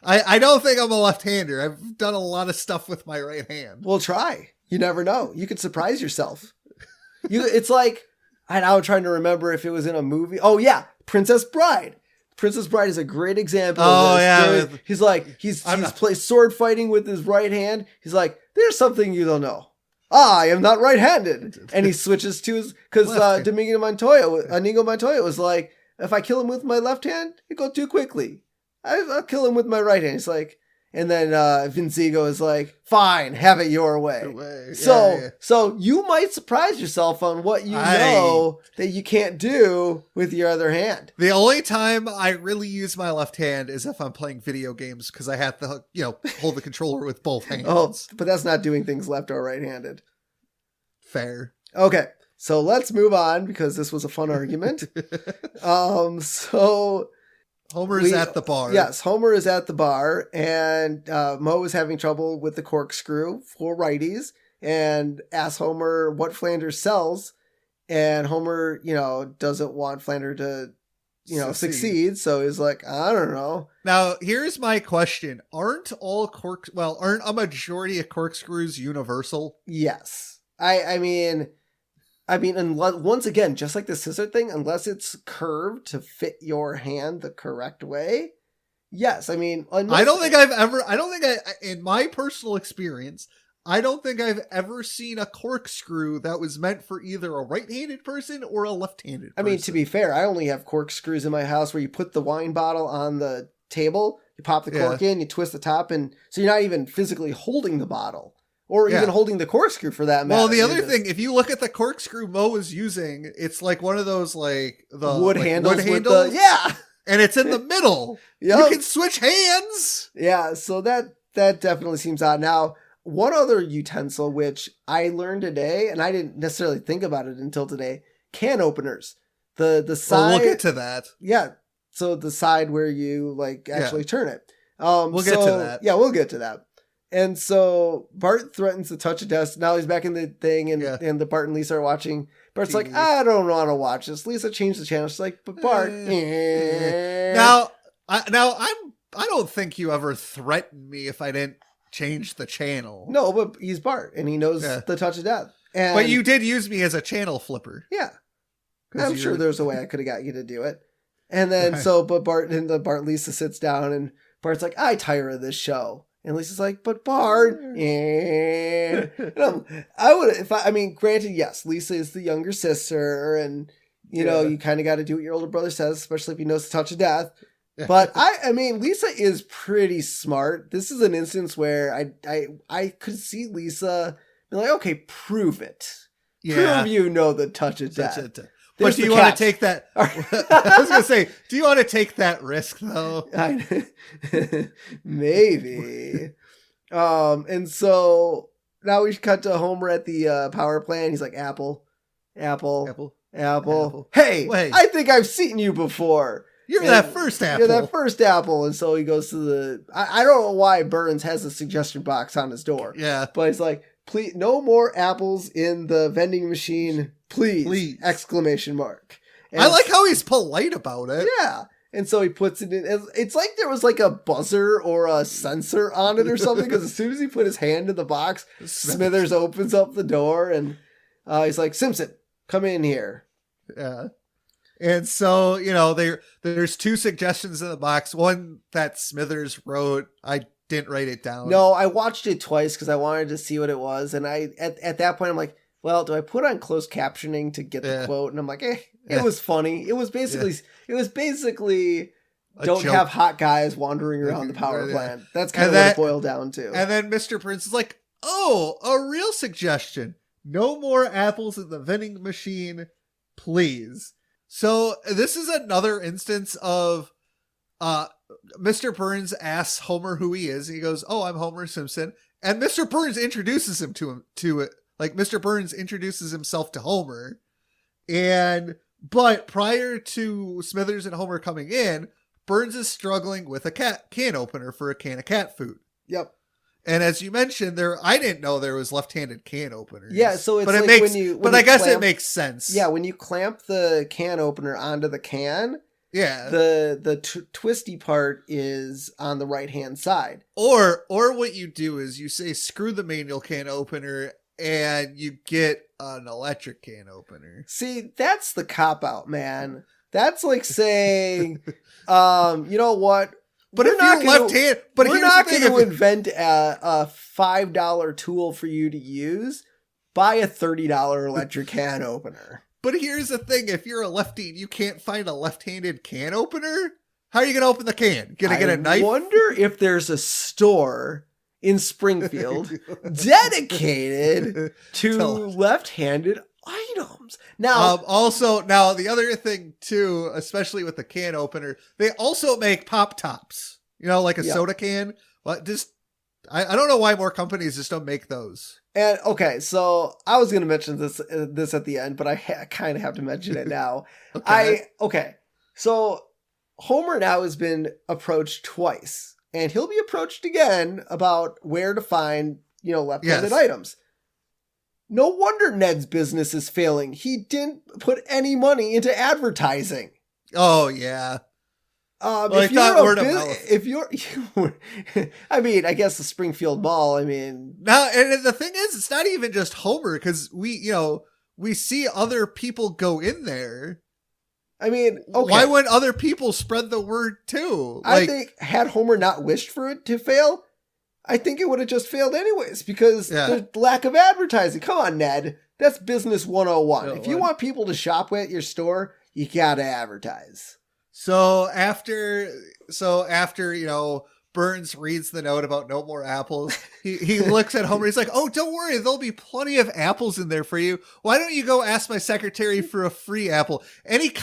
I don't think I'm a left-hander. I've done a lot of stuff with my right hand. Well, try. You never know. You could surprise yourself. It's like, I'm trying to remember if it was in a movie. Oh yeah, Princess Bride. Princess Bride is a great example of this. Yeah. He's like, he's playing sword fighting with his right hand. He's like, there's something you don't know. I am not right-handed. And he switches to his, because Inigo Montoya was like, if I kill him with my left hand, it goes too quickly. I'll kill him with my right hand. He's like, and then Vincigo is like, fine, have it your way. So you might surprise yourself on what you know that you can't do with your other hand. The only time I really use my left hand is if I'm playing video games, because I have to, hold the controller with both hands. Oh, but that's not doing things left or right-handed. Fair. Okay, so let's move on, because this was a fun argument. So Homer is at the bar. Yes, Homer is at the bar, and Moe is having trouble with the corkscrew for righties, and asks Homer what Flanders sells, and Homer, doesn't want Flanders to, succeed, so he's like, I don't know. Now, here's my question. Aren't a majority of corkscrews universal? Yes. I mean, unless, once again, just like the scissor thing, unless it's curved to fit your hand the correct way. Yes, I mean, in my personal experience, I don't think I've ever seen a corkscrew that was meant for either a right-handed person or a left-handed person. I mean, to be fair, I only have corkscrews in my house where you put the wine bottle on the table, you pop the cork in, you twist the top, and so you're not even physically holding the bottle. Or even holding the corkscrew for that matter. Well, the other thing, if you look at the corkscrew Moe is using, it's like one of those the wood handles. And it's in the middle. Yep. You can switch hands. Yeah, so that definitely seems odd. Now, one other utensil which I learned today, and I didn't necessarily think about it until today, can openers. The side. Well, we'll get to that. Yeah, so the side where you actually turn it. We'll get to that. Yeah, we'll get to that. And so Bart threatens to touch a desk. Now he's back in the thing, and the Bart and Lisa are watching. Bart's like, I don't want to watch this. Lisa changed the channel. She's like, but Bart. Now I don't think you ever threatened me if I didn't change the channel. No, but he's Bart, and he knows the touch of death. But you did use me as a channel flipper. Yeah. I'm sure there's a way I could have got you to do it. And then, but Bart Lisa sits down, and Bart's like, I tire of this show. And Lisa's like, but Bart, granted, yes, Lisa is the younger sister, and, you kind of got to do what your older brother says, especially if he knows the touch of death. But Lisa is pretty smart. This is an instance where I could see Lisa be like, okay, prove it. Yeah. Prove you know the touch of death. But do you want to take that? I was going to say, do you want to take that risk though? Maybe. And so now we cut to Homer at the power plant. He's like, Apple. Hey, wait. I think I've seen you before. You're that first apple. You're that first apple. And so he goes to I don't know why Burns has a suggestion box on his door. Yeah. But he's like, please, no more apples in the vending machine. Please. Exclamation mark. And I like how he's polite about it. Yeah. And so he puts it in. It's like there was like a buzzer or a sensor on it or something. Because as soon as he put his hand in the box, Smithers opens up the door and he's like, Simpson, come in here. Yeah. And so, there's two suggestions in the box. One that Smithers wrote. I didn't write it down. No, I watched it twice because I wanted to see what it was. And at that point, I'm like, well, do I put on closed captioning to get the quote? And I'm like, it was funny. It was basically don't have hot guys wandering around the power plant. That's kind of what it boiled down to. And then Mr. Prince is like, oh, a real suggestion. No more apples in the vending machine, please. So this is another instance of Mr. Burns asks Homer who he is. He goes, oh, I'm Homer Simpson. And Mr. Burns introduces him to it. Like Mr. Burns introduces himself to Homer. But prior to Smithers and Homer coming in, Burns is struggling with a can opener for a can of cat food. Yep. And as you mentioned, I didn't know there was left-handed can openers. Yeah, so it's I guess it makes sense. Yeah, when you clamp the can opener onto the can, the twisty part is on the right-hand side. Or what you do is you say screw the manual can opener and you get an electric can opener. See, that's the cop-out, man. That's like saying, you know what? But if you're left-handed, we're not going to invent a $5 tool for you to use. Buy a $30 electric can opener. But here's the thing: if you're a lefty and you can't find a left-handed can opener, how are you going to open the can? Gonna get a knife? I wonder if there's a store in Springfield dedicated to left-handed items. Now, now the other thing too, especially with the can opener, they also make pop tops. Like a soda can. Well, I don't know why more companies just don't make those. And okay, so I was going to mention this at the end, but I kind of have to mention it now. Okay. So Homer now has been approached twice, and he'll be approached again about where to find, left-handed items. No wonder Ned's business is failing. He didn't put any money into advertising. Oh, yeah. I guess the Springfield Mall, Now, and the thing is, it's not even just Homer, because we see other people go in there. Okay. Why wouldn't other people spread the word too? I think had Homer not wished for it to fail, I think it would have just failed anyways, because the lack of advertising. Come on, Ned. That's business 101. If you want people to shop at your store, you gotta advertise. So after Burns reads the note about no more apples, he looks at Homer. He's like, oh, don't worry. There'll be plenty of apples in there for you. Why don't you go ask my secretary for a free apple? And he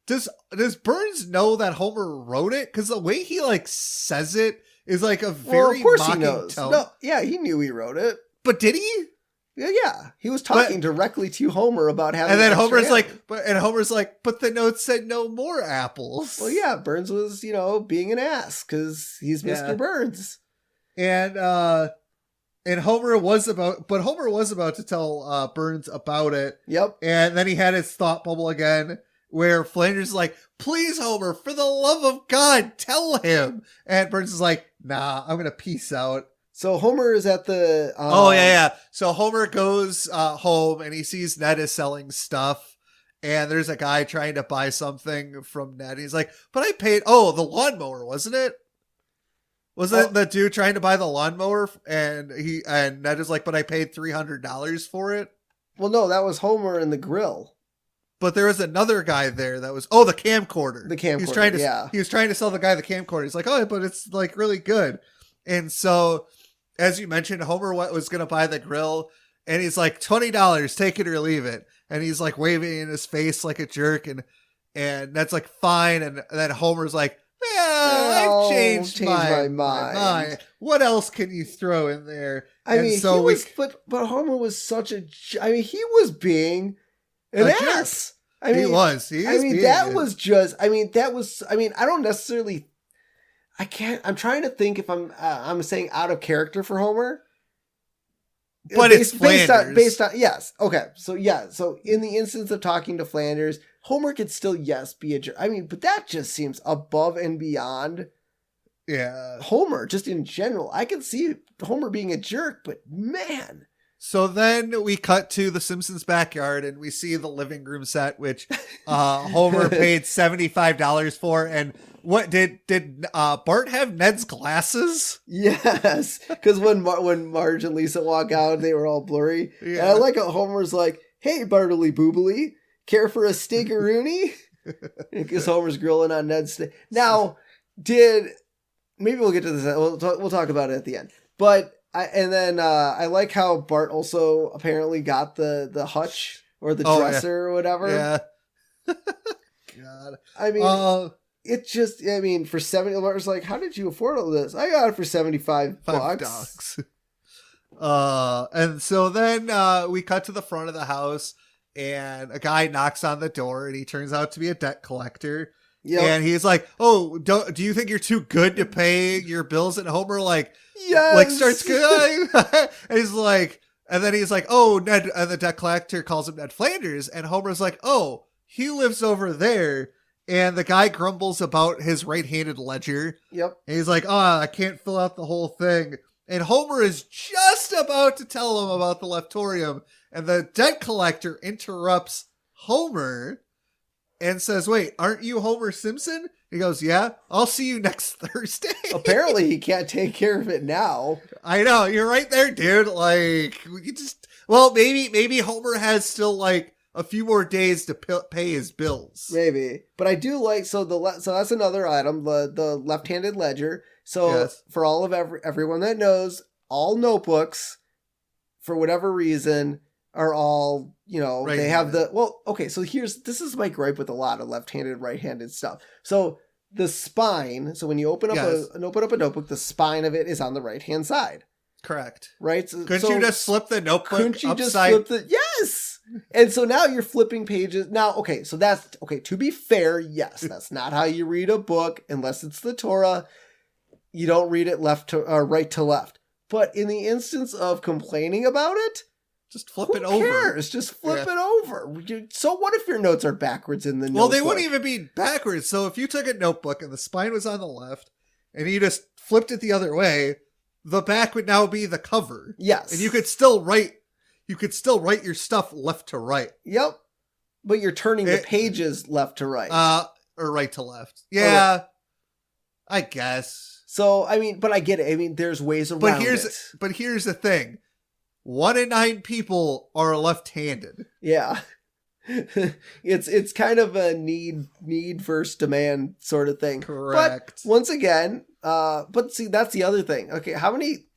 does Burns know that Homer wrote it? Because the way he says it is like a very mocking tone. No, yeah, he knew he wrote it. But did he? Yeah, he was talking directly to Homer about having. And then Homer's like, but the note said no more apples. Well, yeah, Burns was, being an ass because he's Mr. Burns. And Homer was about to tell Burns about it. Yep. And then he had his thought bubble again, where Flanders is like, "Please, Homer, for the love of God, tell him." And Burns is like, "Nah, I'm gonna peace out." So Homer is at the. So Homer goes home and he sees Ned is selling stuff. And there's a guy trying to buy something from Ned. He's like, "But I paid." Oh, the lawnmower, wasn't it? Wasn't it the dude trying to buy the lawnmower? And Ned is like, "But I paid $300 for it." Well, no, that was Homer and the grill. But there was another guy there that was the camcorder. The camcorder. He was trying to sell the guy the camcorder. He's like, "Oh, but it's like really good." And so, as you mentioned, Homer was going to buy the grill, and he's like, $20, take it or leave it. And he's like waving in his face like a jerk, and Ned's like, "Fine." And then Homer's like, I've changed my mind. What else can you throw in there? But Homer was such a. He was being an ass. He was. I don't necessarily. I can't. I'm trying to think if I'm saying out of character for Homer. But it's Flanders. Based on yes. Okay. So yeah. So in the instance of talking to Flanders, Homer could still be a jerk. But that just seems above and beyond. Yeah. Homer, just in general, I can see Homer being a jerk, but man. So then we cut to the Simpsons' backyard and we see the living room set, which Homer paid $75 for. And what did Bart have Ned's glasses? Yes, because when Marge and Lisa walk out, they were all blurry. Yeah. And I like how Homer's like, "Hey, Bartley Boobly, care for a steak-a-rooney?" Because Homer's grilling on Ned's steak. Now, maybe we'll get to this. We'll talk about it at the end. But I like how Bart also apparently got the hutch or the dresser or whatever. Yeah. God. It just, for $70, like, how did you afford all this? I got it for $75. And so then we cut to the front of the house and a guy knocks on the door and he turns out to be a debt collector. Yep. And he's like, "Oh, do you think you're too good to pay your bills?" And Homer starts going. And he's like, "Oh, Ned," and the debt collector calls him Ned Flanders. And Homer's like, "Oh, he lives over there." And the guy grumbles about his right-handed ledger. Yep. And he's like, "I can't fill out the whole thing." And Homer is just about to tell him about the leftorium. And the debt collector interrupts Homer and says, "Wait, aren't you Homer Simpson?" He goes, "Yeah, I'll see you next Thursday." Apparently he can't take care of it now. I know, you're right there, dude. Like, maybe Homer has still like a few more days to pay his bills. Maybe. But I do like, so that's another item, the left-handed ledger. So yes. For all of everyone that knows, all notebooks, for whatever reason, are all, right-handed. They have so this is my gripe with a lot of left-handed, right-handed stuff. So the spine, so when you open up a notebook, the spine of it is on the right-hand side. Correct. Right? Couldn't you just flip the notebook Couldn't you upside? Just flip yes! And so now you're flipping pages. Now, okay, so that's, okay, to be fair, yes, that's not how you read a book, unless it's the Torah. You don't read it right to left. But in the instance of complaining about it, just flip it over. Who cares? Just flip it over. So what if your notes are backwards in the notebook? Well, they wouldn't even be backwards. So if you took a notebook and the spine was on the left and you just flipped it the other way, the back would now be the cover. Yes. And you could still write your stuff left to right. Yep. But you're turning the pages left to right. Or right to left. Yeah. Right. I guess. So, but I get it. There's ways around it. But here's the thing. 1 in 9 people are left-handed. Yeah. It's kind of a need versus demand sort of thing. Correct. But once again, but see, that's the other thing. Okay,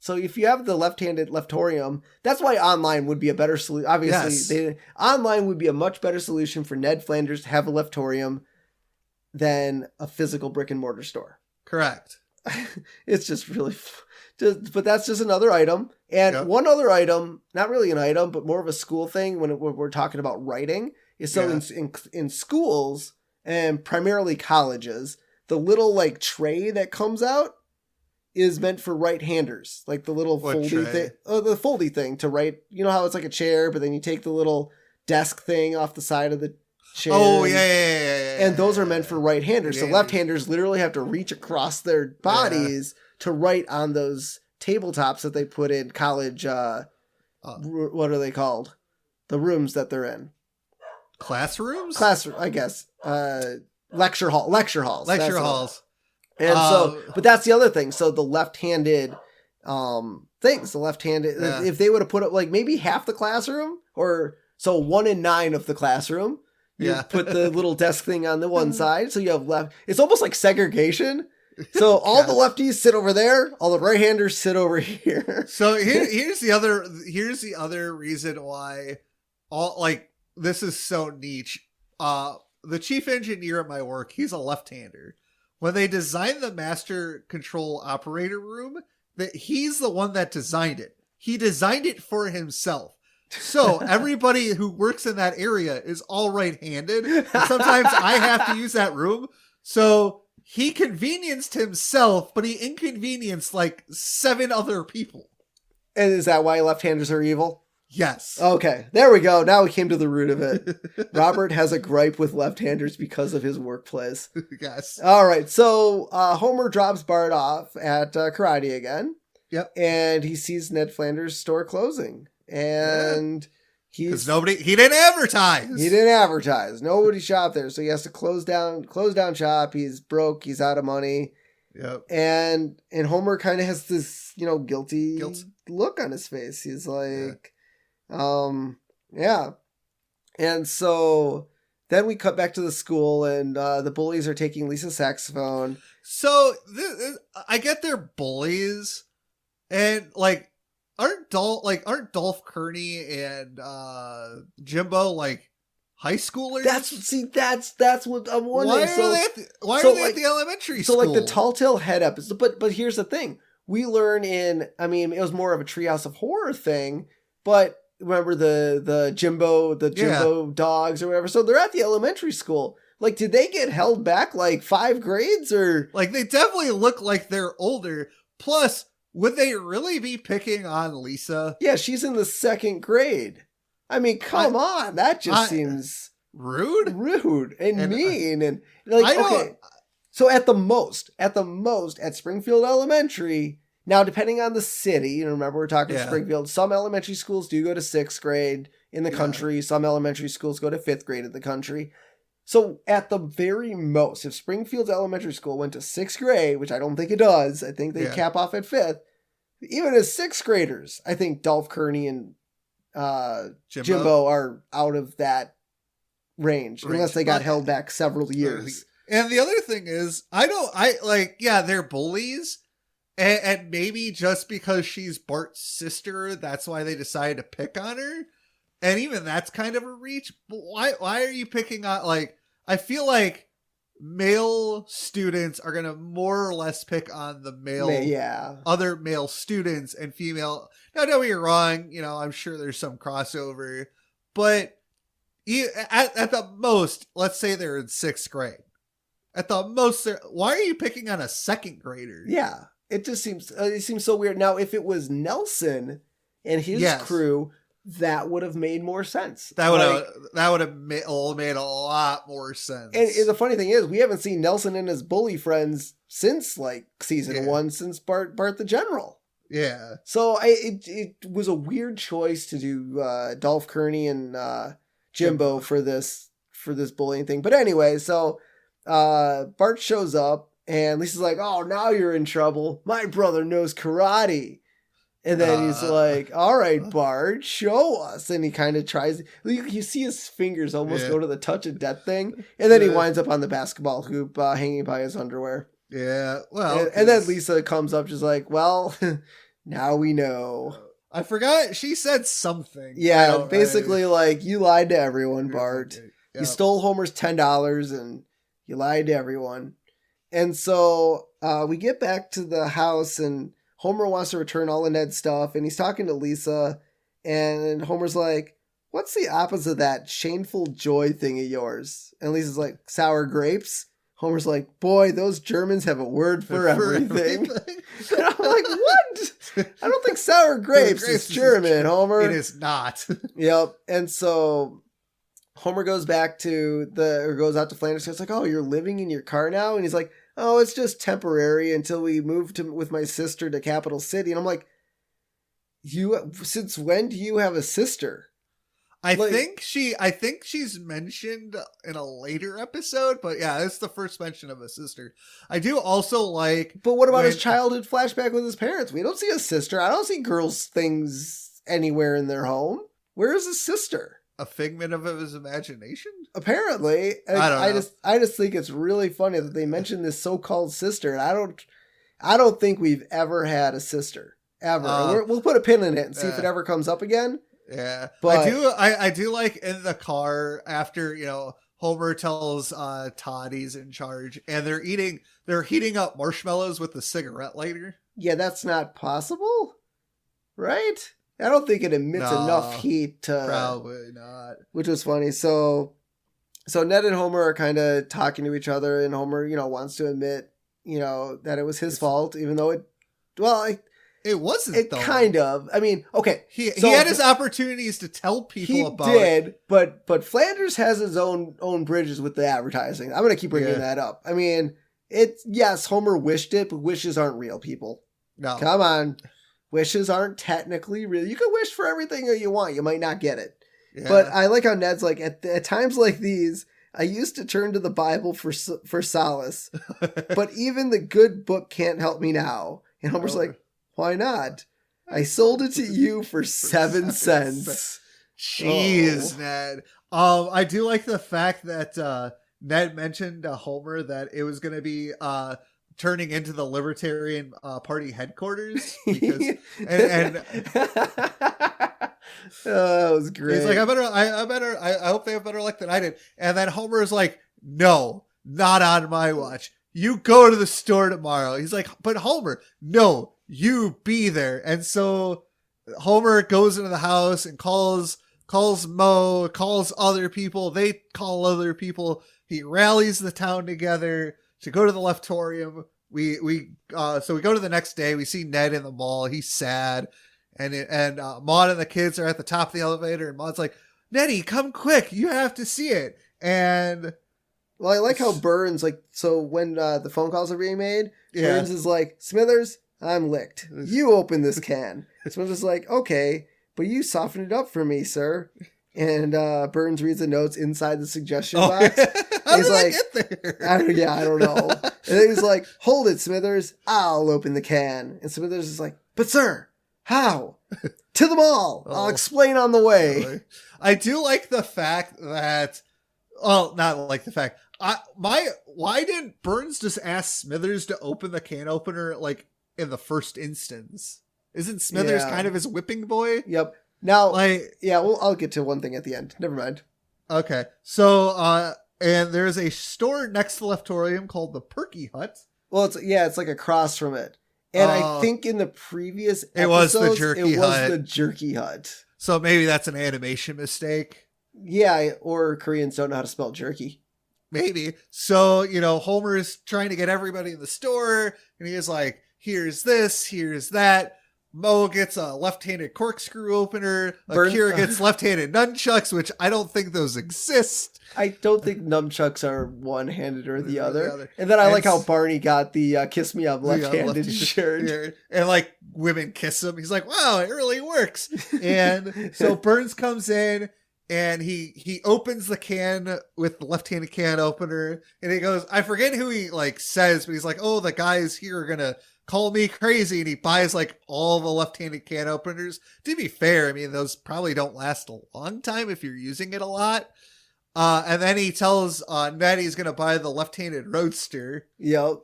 so if you have the left-handed leftorium, that's why online would be a better solution. Obviously, online would be a much better solution for Ned Flanders to have a leftorium than a physical brick and mortar store. Correct. It's just really, but that's just another item. And one other item, not really an item, but more of a school thing when we're talking about writing, is in schools and primarily colleges, the little like tray that comes out, is meant for right-handers, like the little What foldy tray? thing, the foldy thing to write. You know how it's like a chair, but then you take the little desk thing off the side of the chair. Oh, yeah. And those are meant for right-handers. So Yeah. left-handers literally have to reach across their bodies to write on those tabletops that they put in college. What are they called? The rooms that they're in. Classrooms? Classroom, I guess. Lecture halls. Lecture halls. And but that's the other thing. So the left-handed things, the left-handed, if they would have put up like maybe half the classroom, or so 1 in 9 of the classroom, you put the little desk thing on the one side. So you have left. It's almost like segregation. So all the lefties sit over there, all the right-handers sit over here. So here's the other reason why this is so niche. The chief engineer at my work, he's a left-hander. When they designed the master control operator room, that he's the one that designed it. He designed it for himself. So everybody who works in that area is all right-handed. And sometimes I have to use that room. So he convenienced himself, but he inconvenienced like 7 other people. And is that why left-handers are evil? Yes. Okay, there we go. Now we came to the root of it. Robert has a gripe with left-handers because of his workplace. Yes. All right, so Homer drops Bart off at karate again. Yep. And he sees Ned Flanders' store closing. And he didn't advertise. He didn't advertise. Nobody shopped there, so he has to close down shop. He's broke. He's out of money. Yep. And Homer kind of has this, guilty look on his face. He's like, yeah. And so then we cut back to the school, and the bullies are taking Lisa's saxophone. So I get they're bullies, and aren't Dolph Kearney and Jimbo like high schoolers? That's what I'm wondering. Why are they at the elementary school? So like the Tall Tale Head episode, but here's the thing. We learn it was more of a Treehouse of Horror thing, but remember the Jimbo dogs or whatever. So they're at the elementary school. Like, did they get held back like 5 grades or? Like, they definitely look like they're older. Plus, would they really be picking on Lisa? Yeah, she's in the 2nd grade. I mean, come on. That just seems rude and mean. And like, okay. So at the most at Springfield Elementary, now depending on the city, remember we're talking Springfield, some elementary schools do go to 6th grade in the country. Some elementary schools go to 5th grade in the country. So at the very most, if Springfield's elementary school went to 6th grade, which I don't think it does, I think they cap off at 5th, even as 6th graders, I think Dolph Kearney and Jimbo are out of that range unless they got held back several years. And the other thing is, they're bullies, and maybe just because she's Bart's sister, that's why they decided to pick on her. And even that's kind of a reach. But why are you picking on, I feel like male students are going to more or less pick on the other male students, and female. Now, don't get me wrong, I'm sure there's some crossover, but at the most, let's say they're in 6th grade. At the most, why are you picking on a 2nd grader? Yeah, it just seems so weird. Now, if it was Nelson and his crew, that would have made more sense. That would have made a lot more sense. And the funny thing is, we haven't seen Nelson and his bully friends since season 1, since Bart the General. Yeah. So it was a weird choice to do Dolph Kearney and Jimbo for this bullying thing. But anyway, so Bart shows up and Lisa's like, "Oh, now you're in trouble. My brother knows karate." And then he's like, "All right, Bart, show us." And he kind of tries. You see his fingers almost go to the touch of death thing. And then he winds up on the basketball hoop hanging by his underwear. Yeah, well. And then Lisa comes up just like, "Well, now we know." I forgot. She said something. Yeah, basically you lied to everyone, Bart. Yeah. You stole Homer's $10 and you lied to everyone. And so we get back to the house and Homer wants to return all of Ned's stuff, and he's talking to Lisa, and Homer's like, "What's the opposite of that shameful joy thing of yours?" And Lisa's like, "Sour grapes." Homer's like, boy, those Germans have a word for everything. And I'm like, what? I don't think sour grapes is German, Homer. It is not. Yep. And so Homer goes out to Flanders. It's like, oh, you're living in your car now? And he's like, oh, it's just temporary until we move with my sister to Capital City. And I'm like, since when do you have a sister? I think she's mentioned in a later episode, but yeah, it's the first mention of a sister. I do also like... But what about his childhood flashback with his parents? We don't see a sister. I don't see girls' things anywhere in their home. Where is his sister? A figment of his imagination? Apparently. I don't know. I just think it's really funny that they mentioned this so-called sister, and I don't think we've ever had a sister. Ever. We'll put a pin in it and see if it ever comes up again. Yeah, but I do like in the car after, Homer tells Todd he's in charge, and they're heating up marshmallows with the cigarette lighter. Yeah, that's not possible, right? I don't think it emits enough heat to... Probably not. Which was funny. So Ned and Homer are kind of talking to each other, and Homer, wants to admit, that it was his fault, even though it wasn't. It kind of. I mean, okay. He had his opportunities to tell people about it. He did, but Flanders has his own bridges with the advertising. I'm going to keep bringing that up. I mean, yes, Homer wished it, but wishes aren't real, people. No. Come on. Wishes aren't technically real. You can wish for everything you want. You might not get it. Yeah. But I like how Ned's like, at times like these, I used to turn to the Bible for solace, but even the good book can't help me now. And Homer's like, why not? I sold it to you for 7 cents. Jeez, Ned. I do like the fact that Ned mentioned to Homer that it was going to be turning into the Libertarian Party headquarters. Because, and that was great. He's like, I hope they have better luck than I did. And then Homer is like, no, not on my watch. You go to the store tomorrow. He's like, but Homer, no, you be there. And so Homer goes into the house and calls Moe, calls other people. They call other people. He rallies the town together to go to the Leftorium. So we go to the next day. We see Ned in the mall. He's sad. And Maude and the kids are at the top of the elevator. And Maude's like, Neddy, come quick. You have to see it. And... Well, I like how Burns, so when the phone calls are being made, Burns is like, Smithers, I'm licked. You open this can. Smithers is like, okay, but you soften it up for me, sir. And Burns reads the notes inside the suggestion box. How did I get there? I don't know. And then he's like, hold it, Smithers. I'll open the can. And Smithers is like, but sir, how? To the mall. I'll explain on the way. I do like the fact that... Well, not like the fact... why didn't Burns just ask Smithers to open the can opener in the first instance? Isn't Smithers kind of his whipping boy? Yep. Now, I'll get to one thing at the end. Never mind. Okay. So, and there's a store next to the Leftorium called the Perky Hut. Well, it's like across from it. And I think in the previous episodes, it was the Jerky Hut. So maybe that's an animation mistake. Yeah, or Koreans don't know how to spell jerky. Maybe. So, Homer's trying to get everybody in the store, and he is like, here's this, here's that. Moe gets a left-handed corkscrew opener. Akira gets left-handed nunchucks, which I don't think those exist. I don't think nunchucks are one-handed or the other. And then I like how Barney got the kiss me up left-handed shirt. And women kiss him. He's like, wow, it really works. And so Burns comes in. And he opens the can with the left-handed can opener, and he goes, I forget who he says, but he's like, oh, the guys here are gonna call me crazy, and he buys all the left-handed can openers. To be fair, I mean, those probably don't last a long time if you're using it a lot. And then he tells Ned he's gonna buy the left-handed roadster. Yep.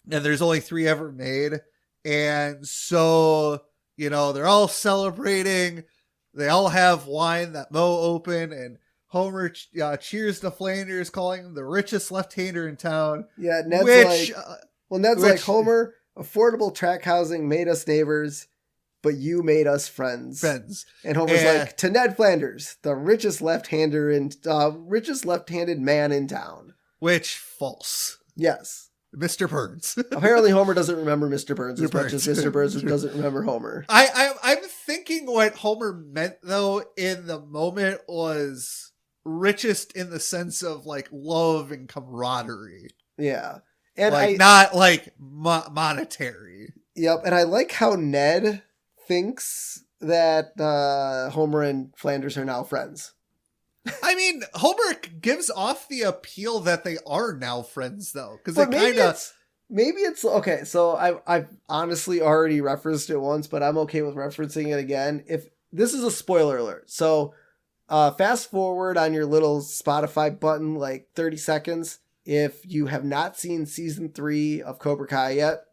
And there's only 3 ever made, and so they're all celebrating. They all have wine that Moe opened, and Homer cheers to Flanders, calling him the richest left-hander in town. Yeah, Ned's like, Homer, affordable track housing made us neighbors, but you made us friends. And Homer's like, to Ned Flanders, the richest left-handed man in town. which false. Yes. Mr. Burns. Apparently Homer doesn't remember Mr. Burns as much as Mr. Burns doesn't remember Homer. I'm thinking what Homer meant, though, in the moment was richest in the sense of, like, love and camaraderie. Yeah. And like, not, like, monetary. Yep, and I like how Ned thinks that Homer and Flanders are now friends. I mean, Homer gives off the appeal that they are now friends, though, because it kind of maybe it's okay. So I've honestly already referenced it once, but I'm okay with referencing it again. If this is a spoiler alert, so fast forward on your little Spotify button like 30 seconds if you have not seen season 3 of Cobra Kai yet.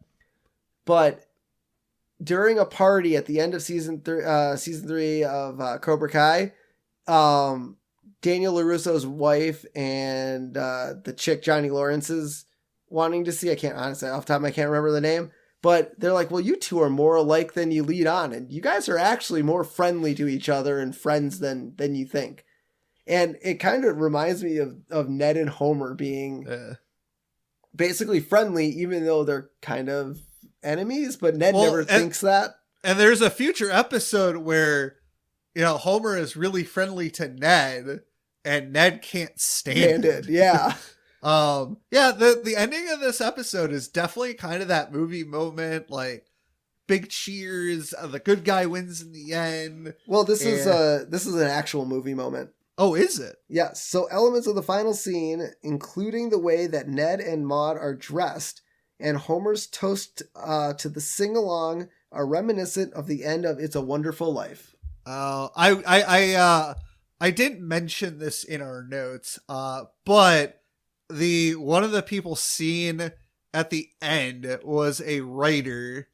But during a party at the end of season 3 of Cobra Kai, Daniel LaRusso's wife and the chick Johnny Lawrence is wanting to see. I can't honestly off the top I can't remember the name, but they're like, well, you two are more alike than you lead on, and you guys are actually more friendly to each other and friends than you think. And it kind of reminds me of Ned and Homer being basically friendly, even though they're kind of enemies, but Ned never thinks that. And there's a future episode where, you know, Homer is really friendly to Ned, and Ned can't stand it. Yeah. The ending of this episode is definitely kind of that movie moment, like big cheers, the good guy wins in the end. Well, this is an actual movie moment. Oh, is it? Yes. So elements of the final scene, including the way that Ned and Maude are dressed, and Homer's toast to the sing-along, are reminiscent of the end of It's a Wonderful Life. I didn't mention this in our notes, but one of the people seen at the end was a writer,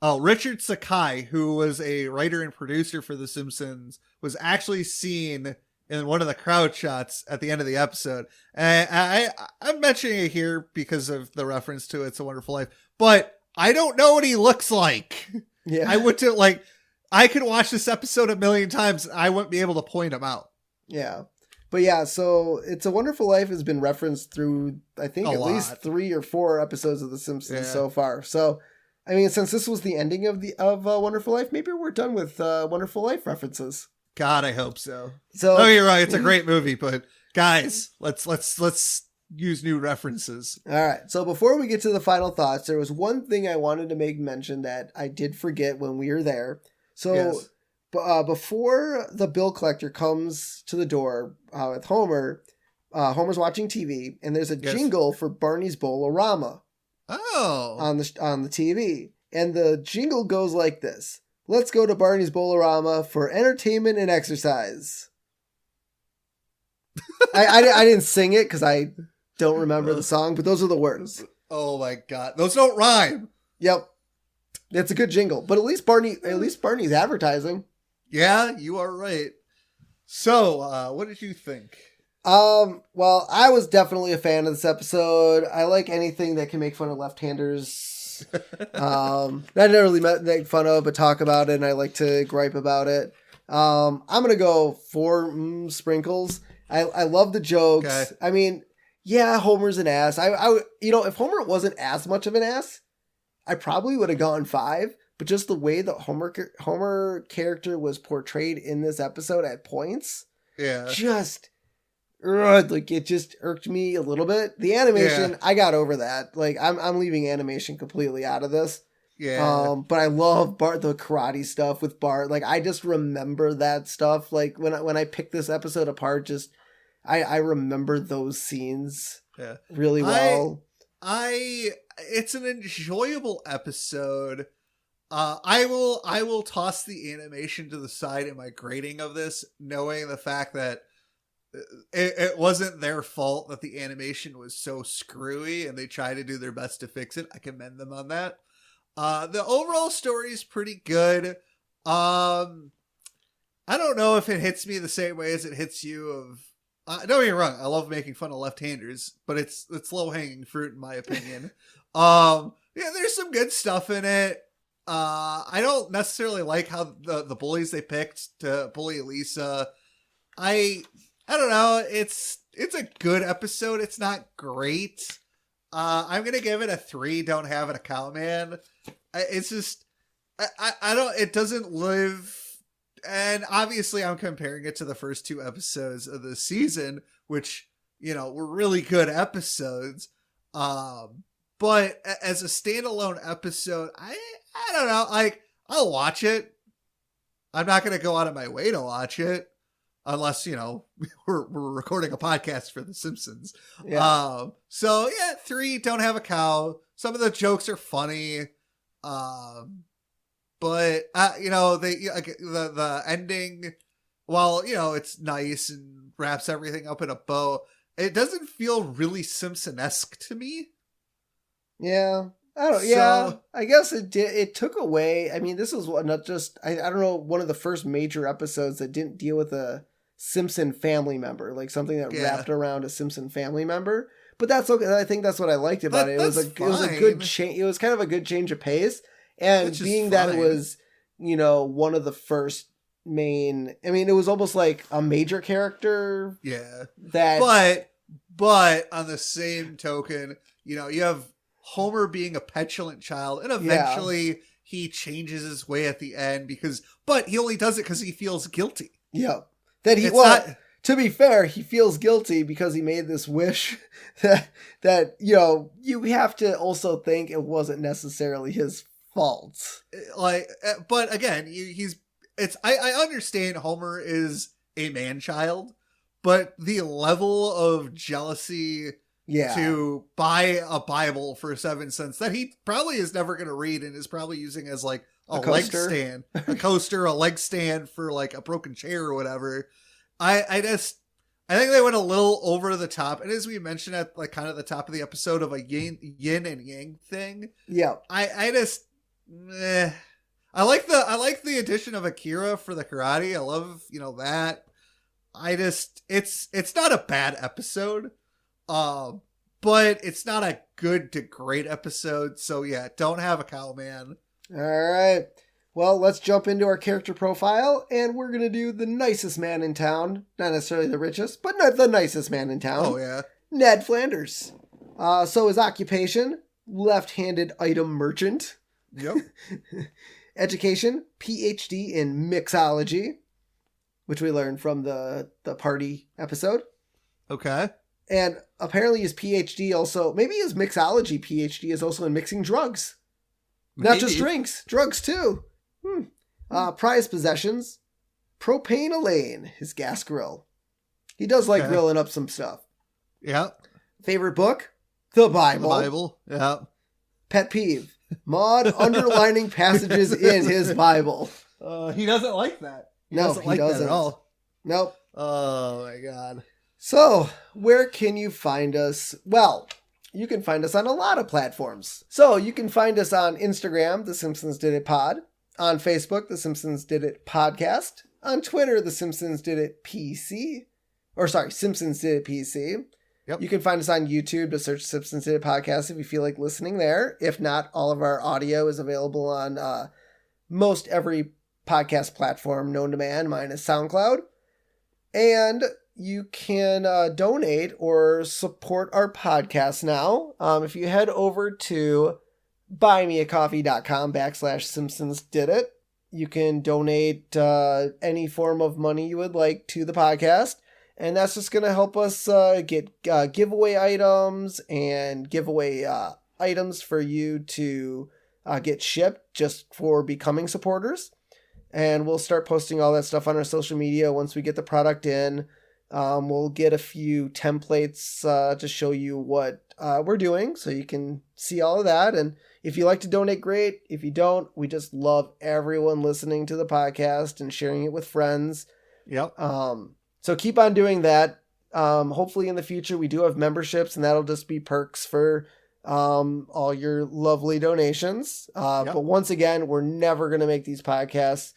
Richard Sakai, who was a writer and producer for The Simpsons, was actually seen in one of the crowd shots at the end of the episode. And I'm mentioning it here because of the reference to It's a Wonderful Life, but I don't know what he looks like. Yeah. I could watch this episode a million times and I wouldn't be able to point him out. Yeah. But yeah, so It's a Wonderful Life has been referenced through, I think, at least 3 or 4 episodes of The Simpsons so far. So, I mean, since this was the ending of Wonderful Life, maybe we're done with Wonderful Life references. God, I hope so. So, you're right. It's a great movie, but guys, let's use new references. All right. So before we get to the final thoughts, there was one thing I wanted to make mention that I did forget when we were there. So before the bill collector comes to the door with Homer, Homer's watching TV, and there's a jingle for Barney's Bowl-O-Rama. Oh. On the TV. And the jingle goes like this. Let's go to Barney's Bowl-O-Rama for entertainment and exercise. I didn't sing it because I don't remember the song, but those are the words. Oh my God. Those don't rhyme. Yep. It's a good jingle, but at least Barney's advertising. Yeah, you are right. So, what did you think? Well, I was definitely a fan of this episode. I like anything that can make fun of left-handers. Not really make fun of, but talk about it, and I like to gripe about it. I'm gonna go 4 sprinkles. I love the jokes. Okay. I mean, yeah, Homer's an ass. I if Homer wasn't as much of an ass, I probably would have gone 5. But just the way the Homer character was portrayed in this episode at points, it just irked me a little bit. The animation, I got over that. Like I'm leaving animation completely out of this. Yeah. But I love Bart, the karate stuff with Bart. Like I just remember that stuff. Like when I picked this episode apart, just I remember those scenes really well. It's an enjoyable episode. I will toss the animation to the side in my grading of this, knowing the fact that it wasn't their fault that the animation was so screwy and they tried to do their best to fix it. I commend them on that. The overall story is pretty good. I don't know if it hits me the same way as it hits you don't get me wrong, I love making fun of left-handers, but it's low-hanging fruit in my opinion. There's some good stuff in it. I don't necessarily like how the bullies they picked to bully Lisa. I don't know. It's it's a good episode. It's not great. I'm gonna give it a 3. Don't have an account, man. It's just I don't. It doesn't live. And obviously, I'm comparing it to the first 2 episodes of the season, which were really good episodes. But as a standalone episode, I don't know. Like, I'll watch it. I'm not gonna go out of my way to watch it. Unless, we're recording a podcast for The Simpsons. Yeah. So, 3, don't have a cow. Some of the jokes are funny. But, the ending, while, it's nice and wraps everything up in a bow, it doesn't feel really Simpson-esque to me. Yeah. I guess it did. It took away. I mean, this was not just, I don't know, one of the first major episodes that didn't deal with a Simpson family member, like something that wrapped around a Simpson family member. But that's okay. I think that's what I liked about it. It was a good change. It was kind of a good change of pace. And being that it was, one of the first main, I mean, it was almost like a major character. Yeah. That. But on the same token, you have Homer being a petulant child, and eventually he changes his way at the end but he only does it because he feels guilty. Yeah. To be fair, he feels guilty because he made this wish that you have to also think it wasn't necessarily his fault. Like, but again, I understand Homer is a man-child, but the level of jealousy to buy a Bible for 7 cents that he probably is never going to read and is probably using as like a leg stand, a coaster, a leg stand for like a broken chair or whatever. I think they went a little over the top. And as we mentioned at like kind of the top of the episode of a yin and yang thing. Yeah. I like the addition of Akira for the karate. I love, that. It's not a bad episode. But it's not a good to great episode. So yeah, don't have a cow, man. All right. Well, let's jump into our character profile, and we're going to do the nicest man in town. Not necessarily the richest, but not the nicest man in town. Oh, yeah. Ned Flanders. So his occupation, left-handed item merchant. Yep. Education, PhD in mixology, which we learned from the party episode. Okay. And apparently his PhD also, maybe his mixology PhD is also in mixing drugs. Maybe. Not just drinks, drugs too. Prized possessions, propane-a-lane, his gas grill. He does like grilling up some stuff. Yeah. Favorite book? The Bible. The Bible, yeah. Pet peeve, Maud underlining passages in his Bible. He doesn't like that. He doesn't at all. Nope. Oh my God. So, where can you find us? Well, you can find us on a lot of platforms. So, you can find us on Instagram, The Simpsons Did It Pod. On Facebook, The Simpsons Did It Podcast. On Twitter, The Simpsons Did It PC. Simpsons Did It PC. Yep. You can find us on YouTube to search Simpsons Did It Podcast if you feel like listening there. If not, all of our audio is available on most every podcast platform known to man, minus SoundCloud. And you can donate or support our podcast now. If you head over to buymeacoffee.com/SimpsonsDidIt, you can donate any form of money you would like to the podcast. And that's just going to help us get giveaway items and giveaway items for you to get shipped just for becoming supporters. And we'll start posting all that stuff on our social media once we get the product in. We'll get a few templates to show you what we're doing so you can see all of that. And if you like to donate, great. If you don't, we just love everyone listening to the podcast and sharing it with friends. Yep. So keep on doing that. Hopefully in the future we do have memberships, and that'll just be perks for all your lovely donations. But once again, we're never going to make these podcasts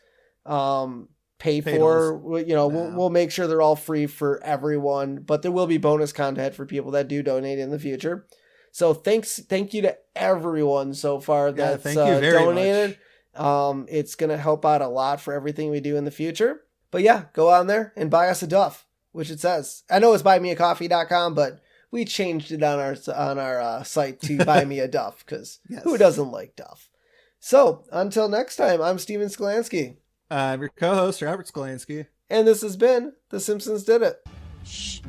pay for. We'll make sure they're all free for everyone, but there will be bonus content for people that do donate in the future. So thank you to everyone so far that's donated. It's going to help out a lot for everything we do in the future. But yeah, go on there and buy us a Duff. which it says. I know it's buymeacoffee.com, but we changed it on our site to buy me a Duff, because who doesn't like Duff? So, until next time, I'm Steven Skolansky. I'm your co-host, Robert Skolansky. And this has been The Simpsons Did It. Shh.